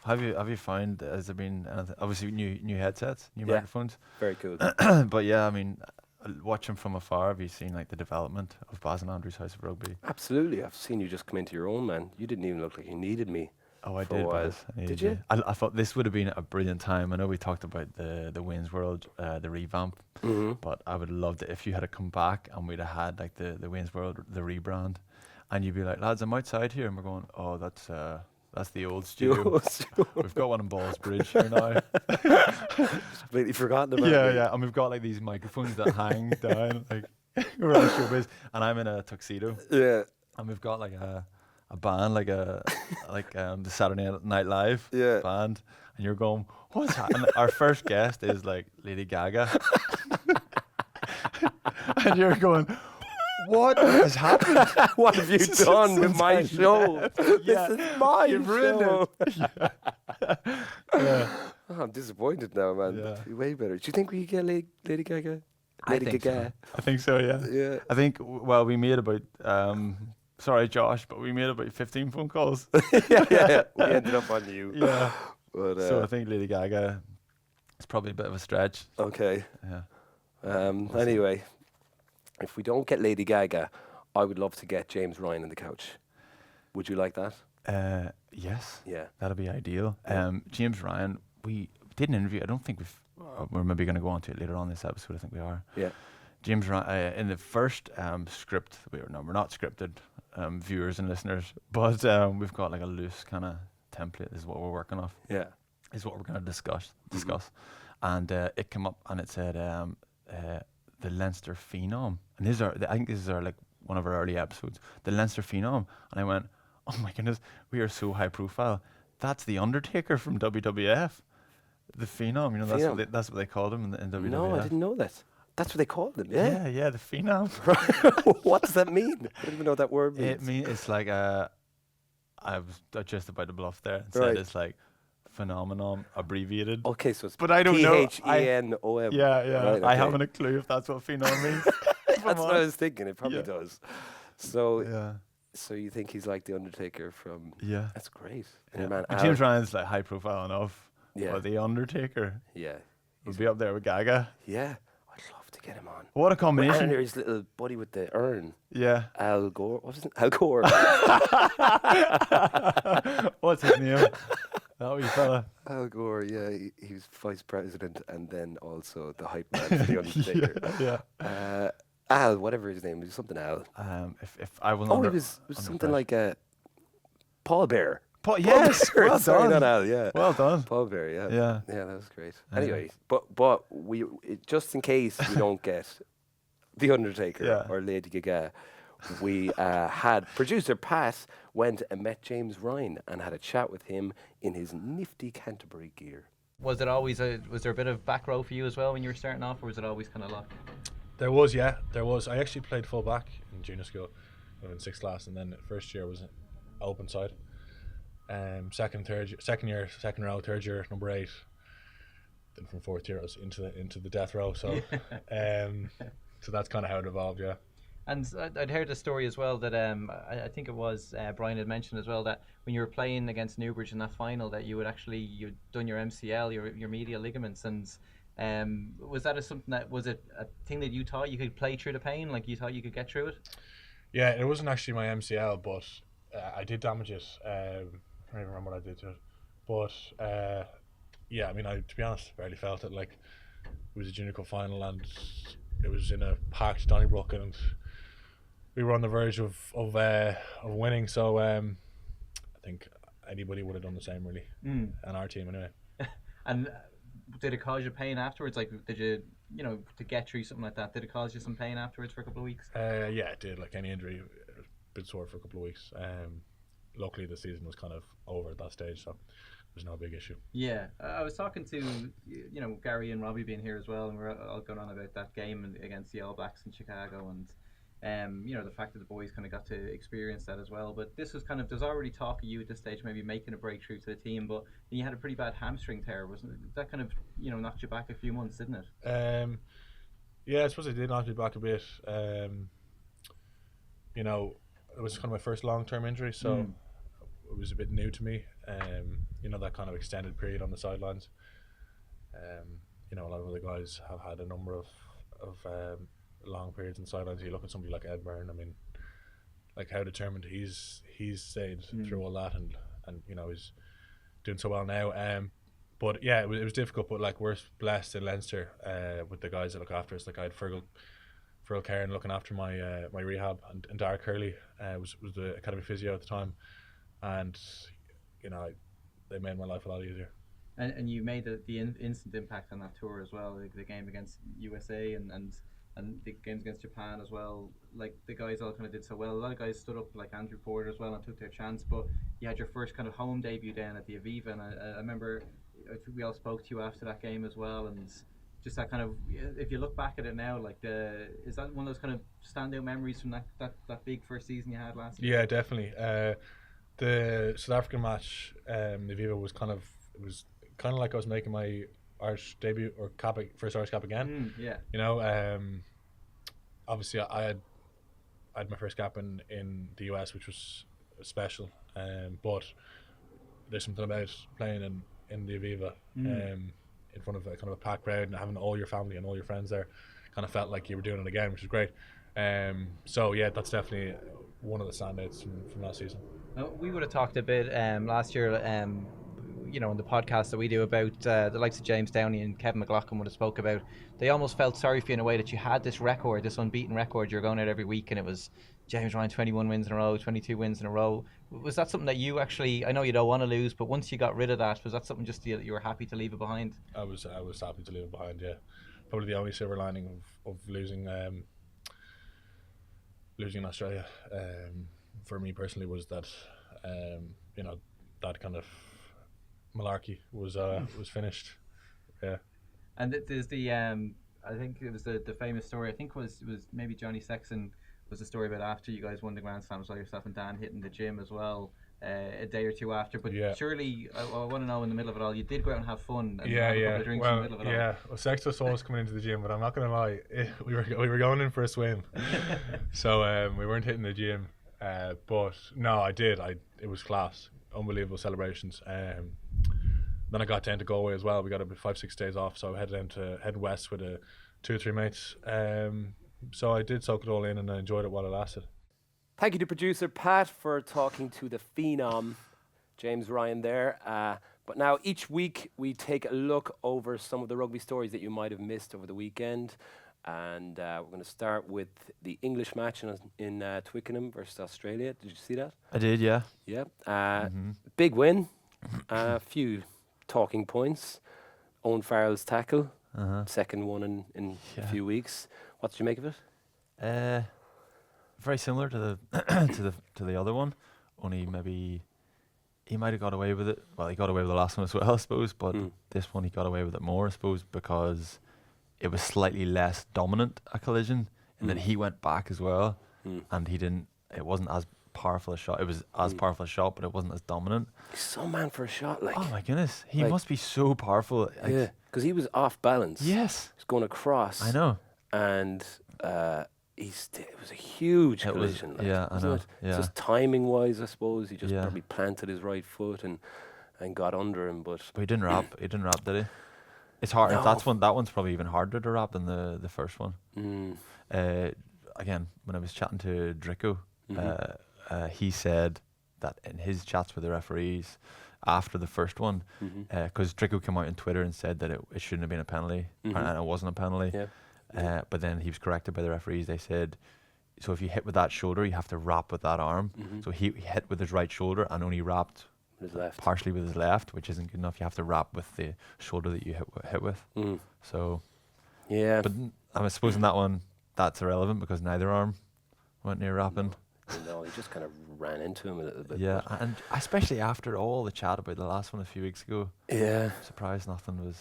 Have you found, has there been anything, obviously new headsets, new Yeah. microphones, Very cool. but yeah, I mean, watching from afar, have you seen like the development of Baz and Andrew's House of Rugby? Absolutely. I've seen you just come into your own, man. You didn't even look like you needed me. Oh, I For a did, while. Baz. I Did needed you? I thought this would have been a brilliant time. I know we talked about the Wayne's World, the revamp, but I would love it if you had come back and we'd have had like the Wayne's World, the rebrand, and you'd be like, lads, I'm outside here, and we're going, oh, that's the old studio. We've got one in Ballsbridge here now. Completely forgotten about Yeah, me. yeah, and we've got like these microphones that hang down, like we're on showbiz, and I'm in a tuxedo, Yeah. and we've got like a band, like the Saturday Night Live Yeah. band, and you're going, what's happening? Our first guest is like Lady Gaga, and you're going, what has happened? What have you done with my Since I show? left. This is my You've ruined show. Yeah. Oh, I'm disappointed now, man. Yeah. Way better. Do you think we could get Lady Gaga? I think so. I think so, yeah. Yeah. I think, well, we made about, sorry, Josh, but we made about 15 phone calls. yeah. We ended up on you. Yeah. But, So I think Lady Gaga is probably a bit of a stretch. okay. Yeah. Anyway, if we don't get Lady Gaga, I would love to get James Ryan on the couch. Would you like that? Yes. Yeah. That'd be ideal. Yeah. James Ryan, we did an interview. I don't think we're maybe going to go on to it later on this episode. I think we are. Yeah. James Ryan, in the we're not scripted, viewers and listeners, but we've got like a loose kind of template. This is what we're working off. Yeah. Is what we're going to discuss. And it came up and it said the Leinster Phenom, and I think this is our like one of our early episodes, the Leinster Phenom, and I went, oh my goodness, we are so high profile. That's the Undertaker from WWF, the Phenom. You know, that's what they called him in WWF. No, I didn't know that. That's what they called him. Yeah. Yeah, the Phenom. What does that mean? I don't even know what that word means. It's like I was just about to bluff there and said Right. it's like phenomenon abbreviated. Okay, so it's But I don't know. P-H-E-N-O-M. Yeah. Right, I okay. haven't a clue if that's what phenom means. That's what I was thinking. It probably Yeah. does. So, Yeah. so you think he's like the Undertaker from? Yeah. That's great. And Yeah. your man But Al- James Ryan's like high profile enough. Yeah. But the Undertaker Yeah. would be up there with Gaga. Yeah. I'd love to get him on. What a And combination. his little buddy with the urn, Yeah. Al Gore. What is it? Al Gore. What's his name? That wee fella. Al Gore. Yeah, he was vice president and then also the hype man for the Undertaker. Yeah. Al, whatever his name is, something Al. If I will. Oh, it was something like Paul Bear. Yes. Bear, Well sorry, done. not Al. Yeah. Well done. Paul Bear, yeah. Yeah. Yeah, that was great. Yeah. Anyway, but just in case we don't get The Undertaker Yeah. or Lady Gaga, we had producer Pat went and met James Ryan and had a chat with him in his nifty Canterbury gear. Was there a bit of back row for you as well when you were starting off, or was it always kind of locked? There was. I actually played full back in junior school when I was in 6th class, and then first year was open side. Second row, third year, number 8. Then from 4th year I was into the death row. So, so that's kind of how it evolved. Yeah. And I'd heard a story as well that I think it was Brian had mentioned as well that when you were playing against Newbridge in that final that you'd done your MCL, your medial ligaments, and was that was it a thing that you thought you could play through the pain, like you thought you could get through it? Yeah, it wasn't actually my MCL, but I did damage it. I don't even remember what I did to it, but yeah, I mean, to be honest, barely felt it. Like, it was a junior cup final, and it was in a packed Donnybrook, and we were on the verge of winning. So I think anybody would have done the same, really, and our team anyway. And did it cause you pain afterwards? Like, did you, to get through something like that, did it cause you some pain afterwards for a couple of weeks? Yeah, it did. Like any injury, it was a bit sore for a couple of weeks. Luckily, the season was kind of over at that stage, so it was no big issue. Yeah, I was talking to Gary and Robbie being here as well, and we're all going on about that game against the All Blacks in Chicago, and the fact that the boys kind of got to experience that as well. But this was there's already talk of you at this stage maybe making a breakthrough to the team, but you had a pretty bad hamstring tear, wasn't it? That kind of knocked you back a few months, didn't it? Yeah, I suppose it did knock me back a bit. It was kind of my first long-term injury, so it was a bit new to me. that kind of extended period on the sidelines. A lot of other guys have had a number of long periods on the sidelines. You look at somebody like Ed Byrne. I mean, like how determined he's stayed through all that, and he's doing so well now. But yeah, it was difficult. But like, we're blessed in Leinster with the guys that look after us. Like, I had Farrell Cairn looking after my my rehab, and Derek Hurley was the academy physio at the time, and they made my life a lot easier. And you made the instant impact on that tour as well. The game against USA and the games against Japan as well. Like, the guys all kind of did so well. A lot of guys stood up, like Andrew Porter as well, and took their chance. But you had your first kind of home debut then at the Aviva, and I remember we all spoke to you after that game as well. And just that kind of, if you look back at it now, like, is that one of those kind of standout memories from that big first season you had last year? Yeah, definitely. The South African match, the Aviva, was kind of like I was making my Irish debut, or first Irish cap again. Obviously I had my first cap in the US, which was special. But there's something about playing in the Aviva, in front of a kind of a packed crowd, and having all your family and all your friends there. Kind of felt like you were doing it again, which was great. So yeah, that's definitely one of the standouts from last season. We would have talked a bit last year, in the podcast that we do about the likes of James Downey and Kevin McLaughlin would have spoke about. They almost felt sorry for you in a way that you had this record, this unbeaten record. You're going out every week, and it was James Ryan 21 wins in a row, 22 wins in a row. Was that something that you actually, I know you don't want to lose, but once you got rid of that, was that something just that you were happy to leave it behind? I was happy to leave it behind, yeah. Probably the only silver lining of losing in Australia, for me personally, was that that kind of malarkey was finished. Yeah. And there's the I think it was the famous story, I think was maybe Johnny Sexton, was the story about after you guys won the Grand Slam, so yourself and Dan hitting the gym as well a day or two after. But surely, I want to know, in the middle of it all, you did go out and have fun and have a couple of drinks in the middle of it all. Well, Sexton saw us coming into the gym, but I'm not going to lie, we were going in for a swim. So we weren't hitting the gym, but no, I did. It was class, unbelievable celebrations. Then I got down to Galway as well. We got about 5-6 days off, so I headed west with 2 or 3 mates. So I did soak it all in, and I enjoyed it while it lasted. Thank you to producer Pat for talking to the phenom, James Ryan there. But now each week we take a look over some of the rugby stories that you might have missed over the weekend. And we're going to start with the English match in Twickenham versus Australia. Did you see that? I did, yeah. Yeah. Big win. A few talking points. Owen Farrell's tackle. Second one in a few weeks. What did you make of it? Very similar to the to the other one, only maybe he might have got away with it. Well, he got away with the last one as well, I suppose, but this one he got away with it more, I suppose, because it was slightly less dominant a collision, in that he went back as well, and it wasn't as powerful a shot. It was as powerful a shot, but it wasn't as dominant. He's so man for a shot, like. Oh my goodness, he must be so powerful. Like, yeah, because he was off balance. Yes, he's going across. I know, and it was a huge collision. Like, yeah, I know. Yeah. Just timing wise, I suppose he just probably planted his right foot and got under him, but he didn't wrap. He didn't wrap, did he? It's hard. No. That one's probably even harder to wrap than the first one. Again, when I was chatting to Drico, he said that in his chats with the referees after the first one, because Drico came out on Twitter and said that it shouldn't have been a penalty, and it wasn't a penalty. Yeah. But then he was corrected by the referees. They said, so if you hit with that shoulder, you have to wrap with that arm. So he hit with his right shoulder and only wrapped with his left, partially with his left, which isn't good enough. You have to wrap with the shoulder that you hit with. So, yeah. But I suppose in that one, that's irrelevant because neither arm went near wrapping. No, he just kind of ran into him a little bit. Yeah, and especially after all the chat about the last one a few weeks ago. Yeah. Surprised nothing was.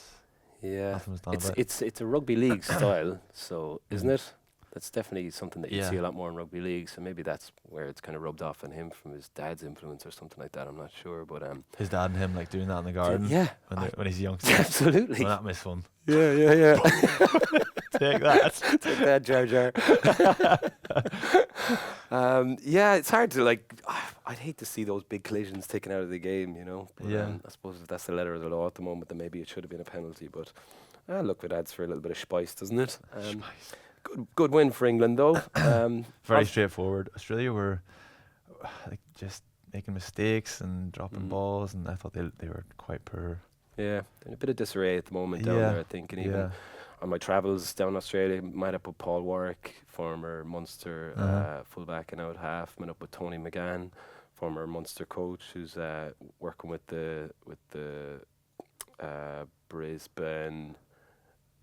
Yeah. Nothing was done about it. It's a rugby league style, so isn't it? That's definitely something that you see a lot more in rugby league. So maybe that's where it's kind of rubbed off on him from his dad's influence or something like that. I'm not sure, but his dad and him like doing that in the garden. Yeah, when he's a youngster. Absolutely. Well, that miss one. Yeah. Take that. Take that, Jar Jar. Yeah, it's hard to like. I'd hate to see those big collisions taken out of the game, you know. But, Yeah. I suppose if that's the letter of the law at the moment, then maybe it should have been a penalty. But look, it adds for a little bit of spice, doesn't it? Good win for England, though. Very straightforward. Australia were like just making mistakes and dropping balls, and I thought they were quite poor. Yeah, in a bit of disarray at the moment down there, I think. And even on my travels down Australia, met up with Paul Warwick, former Munster fullback and out half. Met up with Tony McGann, former Munster coach, who's working with the Brisbane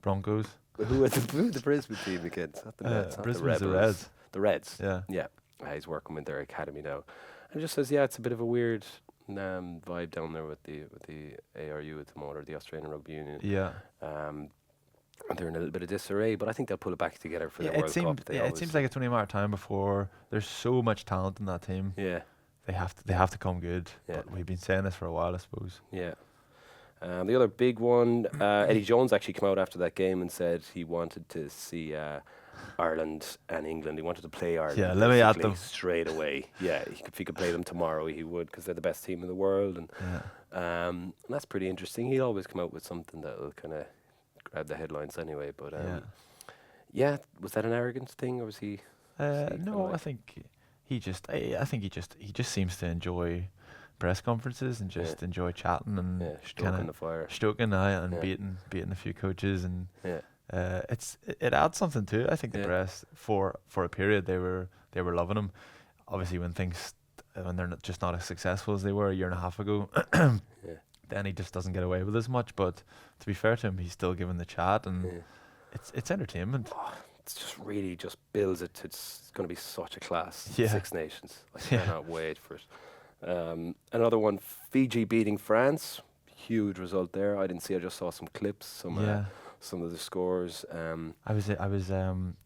Broncos. Who are the Brisbane team again? It's not the Mets, not Brisbane's the the Rebels. Reds. The Reds. Yeah. He's working with their academy now, and just says, it's a bit of a weird vibe down there with the ARU at the moment, or the Australian Rugby Union. Yeah. They're in a little bit of disarray, but I think they'll pull it back together for the World Cup. It seems like it's only a matter of time before there's so much talent in that team. Yeah. They have to come good. Yeah. But we've been saying this for a while, I suppose. Yeah. The other big one, Eddie Jones actually came out after that game and said he wanted to see Ireland and England. He wanted to play Ireland. Yeah, let me at them straight away. Yeah, if he could play them tomorrow, he would, because they're the best team in the world, and that's pretty interesting. He'll always come out with something that'll kind of grab the headlines anyway. But was that an arrogance thing, or was he? No, I think he just seems to enjoy press conferences and just enjoy chatting and stoking the fire, and beating a few coaches, and it adds something to it. I think the press for a period they were loving him. Obviously, when they're just not as successful as they were a year and a half ago, then he just doesn't get away with as much. But to be fair to him, he's still giving the chat, and it's entertainment. It's just really just builds it. It's going to be such a class. Yeah. Six Nations. I cannot wait for it. Another one, Fiji beating France. Huge result there. I didn't see. I just saw some clips, some of the scores. I was in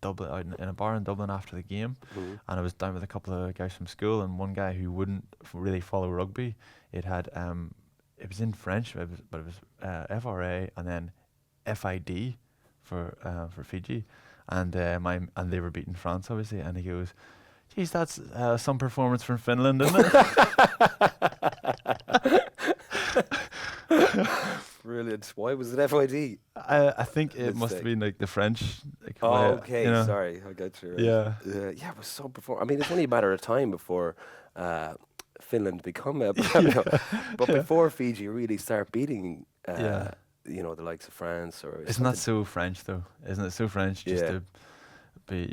Dublin, in a bar in Dublin after the game, and I was down with a couple of guys from school, and one guy who wouldn't really follow rugby. It was in French, but it was FRA and then FID for Fiji, and they were beating France obviously, and he goes, "Geez, that's some performance from Finland, isn't it?" Brilliant. Why was it FID? I think it must have been like the French. Like, okay. Sorry, I got you. Right. Yeah. It was so I mean, it's only a matter of time before Finland become a. But before Fiji really start beating, the likes of France or. Isn't that so French though? Isn't it so French just to be,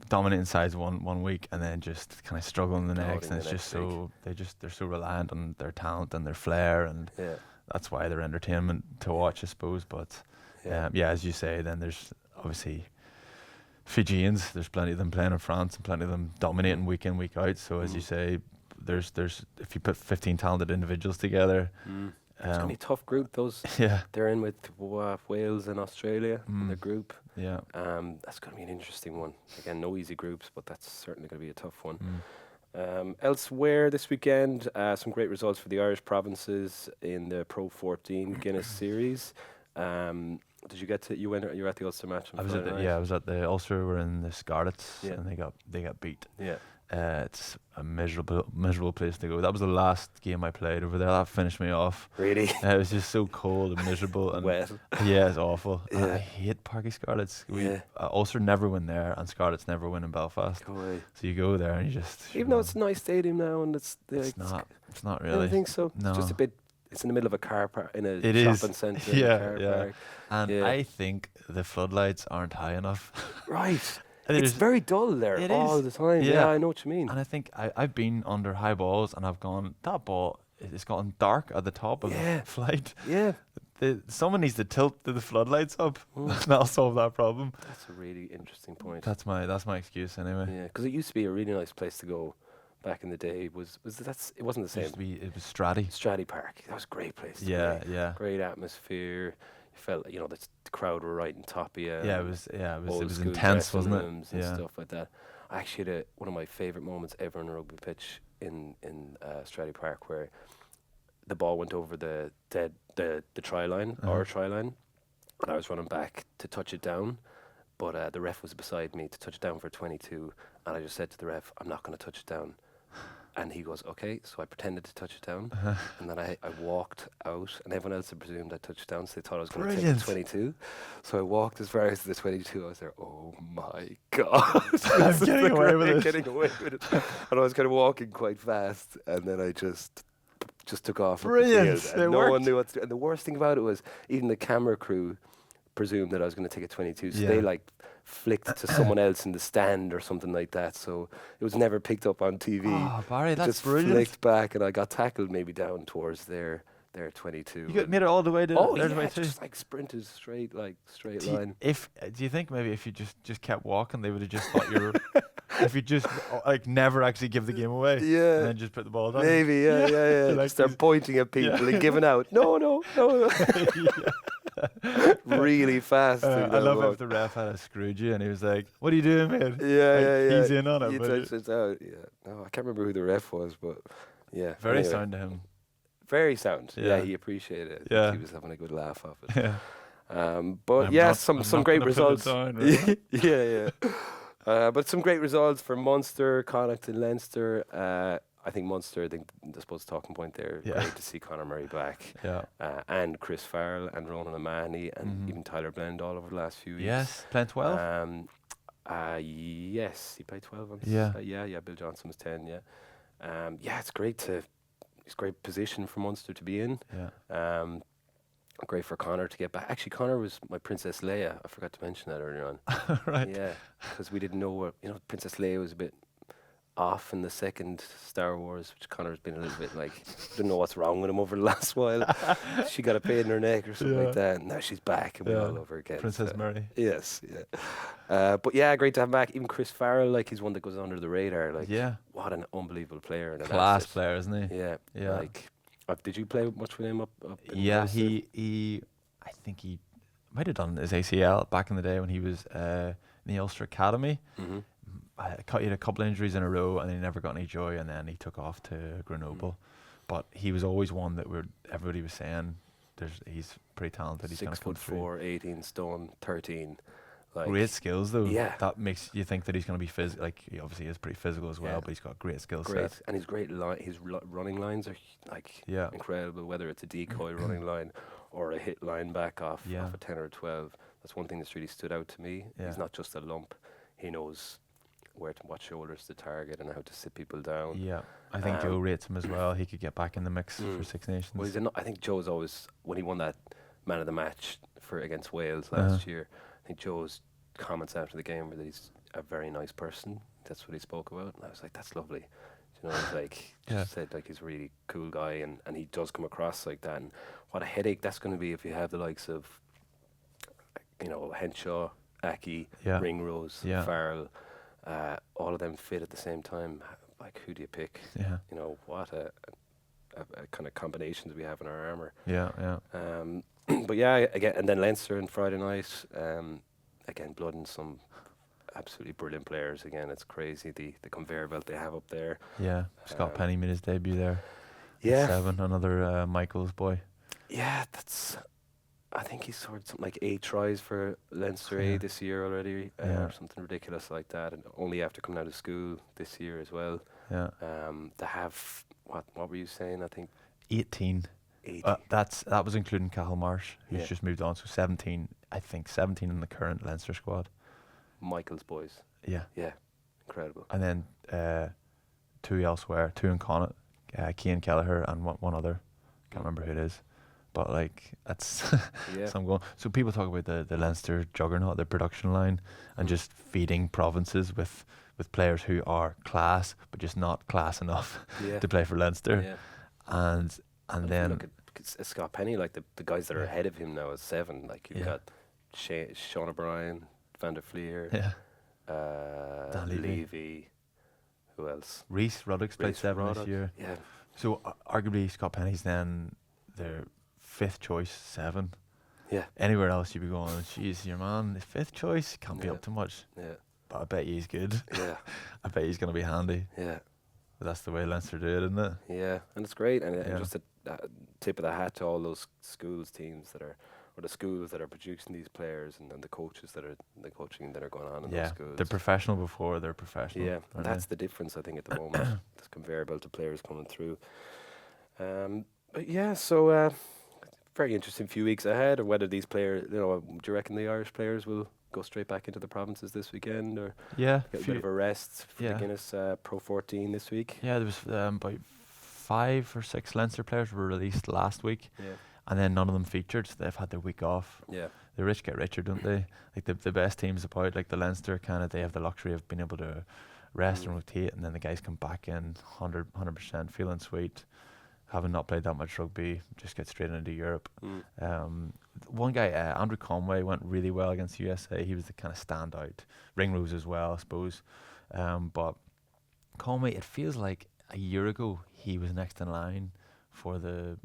dominating sides one week and then just kind of struggling the next, and it's just so they're so reliant on their talent and their flair, and that's why they're entertainment to watch, I suppose. But as you say, then there's obviously Fijians. There's plenty of them playing in France and plenty of them dominating week in, week out. So as you say, there's if you put 15 talented individuals together. It's going to be a tough group. They're in with Wales and Australia in the group. Yeah. That's going to be an interesting one. Again, no easy groups, but that's certainly going to be a tough one. Elsewhere this weekend, some great results for the Irish provinces in the Pro 14 Guinness Series. Did you get to? You were at the Ulster match. I was at the Ulster. Were in the Scarlets, and they got beat. Yeah. It's a miserable place to go. That was the last game I played over there. That finished me off. Really? It was just so cold and miserable and wet. Yeah, it's awful. I hate Parky Scarlets. Ulster never win there, and Scarlets never win in Belfast. So you go there and you just. Even though it's a nice stadium now, and it's not really. I don't think so. No. It's just a bit. It's in the middle of a car park in a shopping centre. Yeah. And I think the floodlights aren't high enough. Right. It's very dull there all the time. Yeah, I know what you mean. And I think I've been under high balls and I've gone, that ball, it's gotten dark at the top of the flight. Yeah. Someone needs to tilt the floodlights up. That'll solve that problem. That's a really interesting point. That's my excuse anyway. Yeah, because it used to be a really nice place to go back in the day. It wasn't the same. It was Stratty Park. That was a great place. Yeah. Great atmosphere. Felt the crowd were right on top of you. Yeah, it was intense, wasn't it? And stuff like that. I actually had one of my favourite moments ever on a rugby pitch in Stratty Park, where the ball went over the try line, our try line, and I was running back to touch it down, But the ref was beside me to touch it down for 22, and I just said to the ref, I'm not going to touch it down. And he goes, okay. So I pretended to touch it down, and then I walked out, and everyone else had presumed I touched it down, so they thought I was going to take the 22. So I walked as far as the 22. I was there, oh my God. I'm getting away with it. Getting away with it. And I was kind of walking quite fast, and then I just took off. Brilliant. Up the field, and It no worked. one knew what to do. And the worst thing about it was, even the camera crew presumed that I was going to take a 22, so they like flicked to someone else in the stand or something like that, so it was never picked up on TV. Oh, Barry, It that's just brilliant. flicked back, and I got tackled maybe down towards their 22. You made it all the way to Oh their yeah, way it's too. just like sprinted straight Do line. you think maybe if you just kept walking, they would have just thought you were if you just like never actually give the game away, Yeah. and then just put the ball down? Maybe, yeah. Like Start these- pointing at people and giving out. No. Really fast. I love if the ref had screwed you and he was like, "What are you doing, man?" Yeah. He's in on it. You but touched it out. Yeah. No, I can't remember who the ref was, but yeah. very anyway. sound to him. Very sound. Yeah. Yeah, he appreciated it. Yeah. He was having a good laugh off it. Yeah. But I'm yeah, not- some I'm not great gonna put it results. down, right? yeah. But some great results for Munster, Connacht, and Leinster. I think Munster, I suppose talking point there. Yeah. Great to see Conor Murray back. Yeah. And Chris Farrell and Ronan O'Mahony and even Tyler Blend all over the last few weeks. Yes, playing 12. Yes, he played 12 on Yeah. yeah. Bill Johnson was 10. Yeah, it's great it's a great position for Munster to be in. Yeah. Great for Connor to get back. Actually, Connor was my Princess Leia. I forgot to mention that earlier on. Right. Yeah, because we didn't know where Princess Leia was a bit off in the second Star Wars, which Connor's been a little bit like, didn't know what's wrong with him over the last while. She got a pain in her neck or something like that, and now she's back and we're all over again. Princess Mary. Yes, yeah. But yeah, great to have him back. Even Chris Farrell, like he's one that goes under the radar. Like, Yeah. what an unbelievable player. And an Class asset. player, isn't he? Yeah, Yeah. Like, did you play much with him up in Yeah, Ulster? he I think he might have done his ACL back in the day when he was in the Ulster Academy. Mhm. He had a couple of injuries in a row and he never got any joy, and then he took off to Grenoble. But he was always one that everybody was saying he's pretty talented. He's 6'4", 18 stone, 13. Like, great skills though. Yeah. That makes you think that he's going to be physical. Like he obviously is pretty physical as well, Yeah. but he's got great skill great, set. and his running lines are like Yeah. incredible. Whether it's a decoy running line or a hit line back off a 10 or a 12, that's one thing that's really stood out to me. Yeah. He's not just a lump; he knows what shoulders to target and how to sit people down. Yeah, I think Joe rates him as well. He could get back in the mix for Six Nations. Well, I think Joe's always, when he won that man of the match against Wales last year, I think Joe's comments after the game were that he's a very nice person. That's what he spoke about, and I was like, that's lovely. You know, he's like just said like he's a really cool guy, and he does come across like that. And what a headache that's going to be if you have the likes of, Henshaw, Aki, Ringrose, Farrell, all of them fit at the same time. Like, who do you pick? Yeah. What a kind of combinations we have in our armour. Yeah. But yeah, again, and then Leinster on Friday night. Again, blood and some absolutely brilliant players. Again, it's crazy the conveyor belt they have up there. Yeah. Scott Penny made his debut there. Yeah. 7, another Michael's boy. Yeah, I think he scored something like 8 tries for Leinster A this year already, or something ridiculous like that, and only after coming out of school this year as well. Yeah. They have what were you saying? I think 18. 18. That was including Cathal Marsh, who's Yeah. just moved on. So 17, I think 17 in the current Leinster squad. Michael's boys. Yeah. Yeah, incredible. And then 2 elsewhere, 2 in Connacht, Cian Kelleher and one other. Can't remember who it is. But like that's so I'm going. So people talk about the Leinster juggernaut, the production line, and just feeding provinces with players who are class, but just not class enough to play for Leinster. Yeah. And then look at Scott Penny, like the guys that are ahead of him now at 7. Like you've got Sean O'Brien, Van der Flier, Dan Levy. Who else? Rhys Ruddock's played 7 this Ruddock, year. Yeah. So arguably Scott Penny's then their 5th choice 7. Yeah. Anywhere else you'd be going, geez, your man, his 5th choice can't be up to much. Yeah. But I bet he's good. Yeah. I bet he's going to be handy. Yeah. But that's the way Leinster do it, isn't it? Yeah, and it's great, and just a tip of the hat to all those schools teams that are, or the schools that are producing these players, and the coaches that are the coaching that are going on in those Yeah, schools. they're professional before they're professional. Yeah, and aren't that's they? the difference, I think, at the moment. This conveyor belt of players coming through. But yeah, so very interesting few weeks ahead, or whether these players, do you reckon the Irish players will go straight back into the provinces this weekend, or Yeah, get a bit of a rest for yeah. the Guinness Pro 14 this week? Yeah, there was about 5 or 6 Leinster players were released last week, Yeah. and then none of them featured. So they've had their week off. Yeah. The rich get richer, don't they? Like the best teams about, like the Leinster kind of, they have the luxury of being able to rest and rotate, and then the guys come back in 100% feeling sweet, having not played that much rugby, just get straight into Europe. One guy, Andrew Conway, went really well against USA. He was the kind of standout. Ringrose as well, I suppose. But Conway, it feels like a year ago he was next in line for the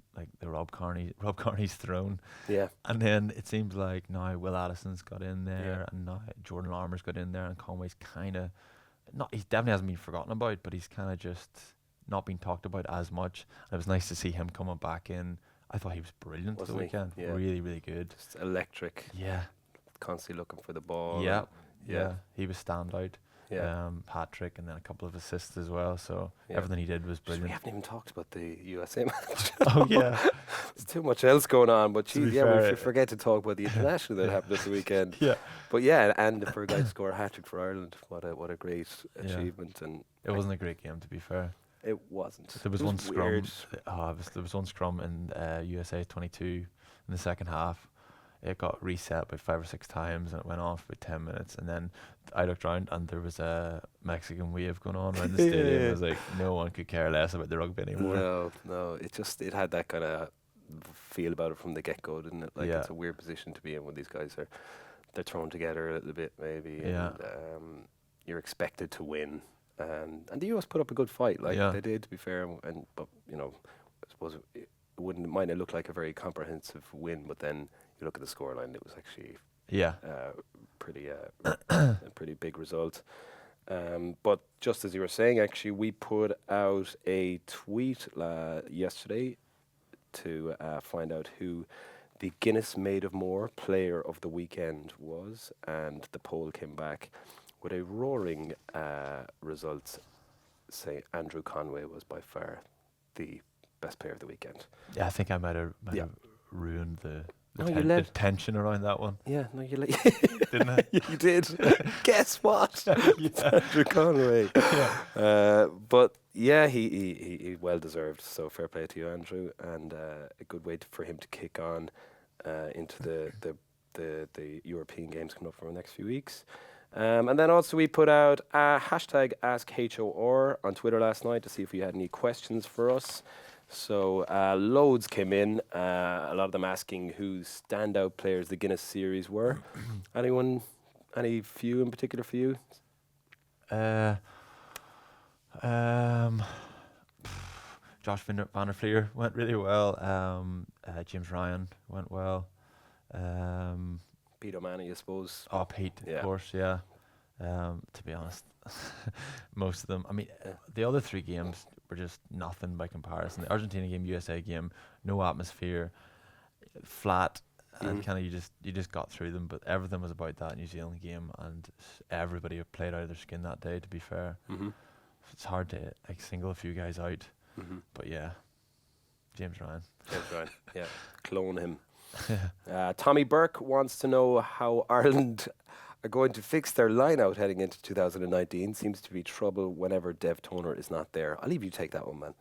Rob Kearney's throne. Yeah. And then it seems like now Will Addison's got in there, and now Jordan Larmour's got in there, and Conway's kind of he definitely hasn't been forgotten about, but he's kind of just not been talked about as much. And it was nice to see him coming back in. I thought he was brilliant Wasn't the he? weekend. Yeah. Really, really good. Just electric. Yeah. Constantly looking for the ball. Yeah. Yeah. He was standout. Yeah. Hat-trick, and then a couple of assists as well. So Yeah. everything he did was We brilliant. haven't even talked about the USA match. Oh yeah. There's too much else going on, but To be geez, yeah, we fair, forget to talk about the international that happened this weekend. Yeah. But yeah, and for a guy to score a hat-trick for Ireland, what a great Yeah. achievement. And It wasn't a great game, to be fair. it wasn't. There was It one scrum. weird. There was one scrum in USA 22 in the second half. It got reset about 5 or 6 times, and it went on for about 10 minutes. And then I looked around, and there was a Mexican wave going on around the stadium. It was like no one could care less about the rugby anymore. No, it had that kind of feel about it from the get-go, didn't it? Like Yeah. it's a weird position to be in when these guys they're thrown together a little bit, maybe. Yeah. And you're expected to win, and the US put up a good fight, like Yeah. they did, to be fair. But I suppose it might not look like a very comprehensive win, but then you look at the scoreline, it was actually Yeah. pretty a pretty big result. But just as you were saying, actually, we put out a tweet yesterday to find out who the Guinness Made of More player of the weekend was, and the poll came back with a roaring result, say Andrew Conway was by far the best player of the weekend. Yeah, I think I might have Yeah. ruined the No, you led. tension around that one. Yeah, no, you Didn't I? you did. Guess what? It's Andrew Conway. But yeah, he well deserved. So fair play to you, Andrew, and a good way for him to kick on into the European Games coming up for the next few weeks. And then also we put out hashtag AskHOR on Twitter last night to see if we had any questions for us. So loads came in, a lot of them asking who standout players the Guinness series were. Any few in particular for you? Josh Van der Flier went really well. James Ryan went well. Pete O'Mahony, I suppose. Oh, Pete, Yeah. of course, yeah. To be honest, most of them. I mean, the other 3 games were just nothing by comparison. The Argentina game, USA game, no atmosphere, flat, and kind of you just got through them. But everything was about that New Zealand game, and everybody played out of their skin that day. To be fair, it's hard to single a few guys out. But yeah, James Ryan. James Ryan, yeah, clone him. Tommy Burke wants to know how Ireland are going to fix their line-out heading into 2019. Seems to be trouble whenever Dev Toner is not there. I'll leave you take that one, man.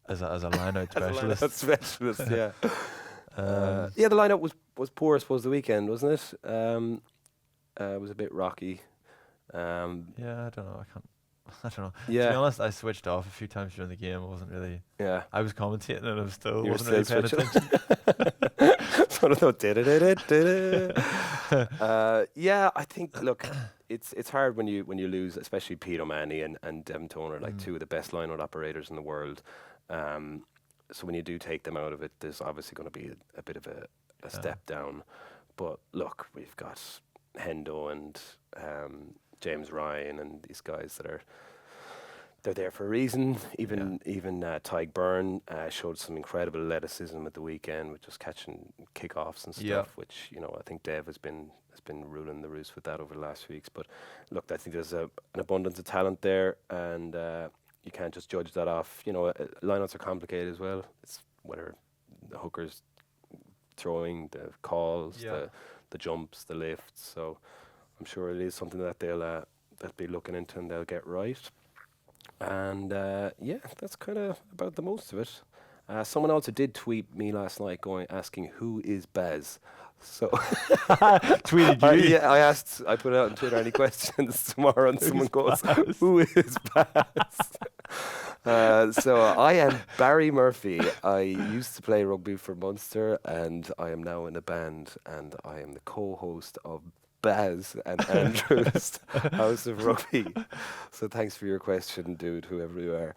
As a line-out As a specialist. line-out specialist, yeah. Yeah, the line-out was poor, I suppose, the weekend, wasn't it? It was a bit rocky. Yeah, I don't know. I don't know. Yeah. To be honest, I switched off a few times during the game. I wasn't really. Yeah. I was commentating and I was still You were wasn't really still paying switching. attention. Sort of yeah, I think look, it's hard when you lose, especially Pete O'Mahony and Devon Toner, like 2 of the best line-out operators in the world. So when you do take them out of it, there's obviously going to be a bit of a step down. But look, we've got Hendo and James Ryan and these guys that are they're there for a reason. Even Tyg Byrne showed some incredible athleticism at the weekend with just catching kickoffs and stuff, Yeah. which I think Dev has been ruling the roost with that over the last few weeks. But look, I think there's an abundance of talent there, and you can't just judge that off. Lineouts are complicated as well. It's whether the hookers throwing, the calls, the jumps, the lifts. So I'm sure it is something that they'll be looking into and they'll get right. And that's kind of about the most of it. Someone also did tweet me last night asking who is Baz. So Tweeted you? I put it out on Twitter, any questions tomorrow, and someone goes, who is Baz? So I am Barry Murphy. I used to play rugby for Munster, and I am now in a band, and I am the co-host of Baz and Andrew's House of Rugby. So thanks for your question, dude, whoever you are.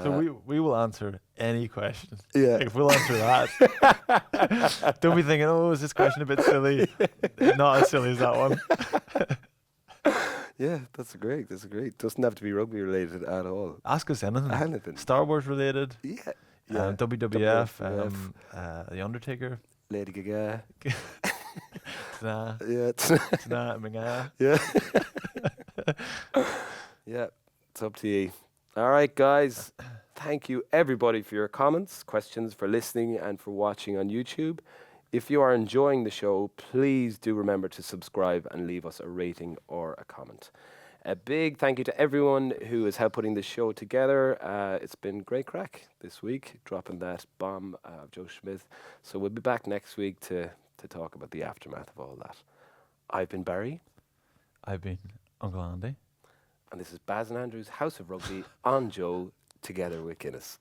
So we will answer any question. Yeah. Like, we'll answer that. Don't be thinking, is this question a bit silly? Not as silly as that one. Yeah, that's great. Doesn't have to be rugby related at all. Ask us anything. Anything. Star Wars related. Yeah. WWF. The Undertaker. Lady Gaga. Tna. Yeah. Tna, Minga. Yeah. Yeah. It's up to you. All right, guys. Thank you, everybody, for your comments, questions, for listening, and for watching on YouTube. If you are enjoying the show, please do remember to subscribe and leave us a rating or a comment. A big thank you to everyone who has helped putting this show together. It's been great crack this week, dropping that bomb of Joe Schmidt. So we'll be back next week to talk about the aftermath of all that. I've been Barry. I've been Uncle Andy. And this is Baz and Andrew's House of Rugby on Joe, together with Guinness.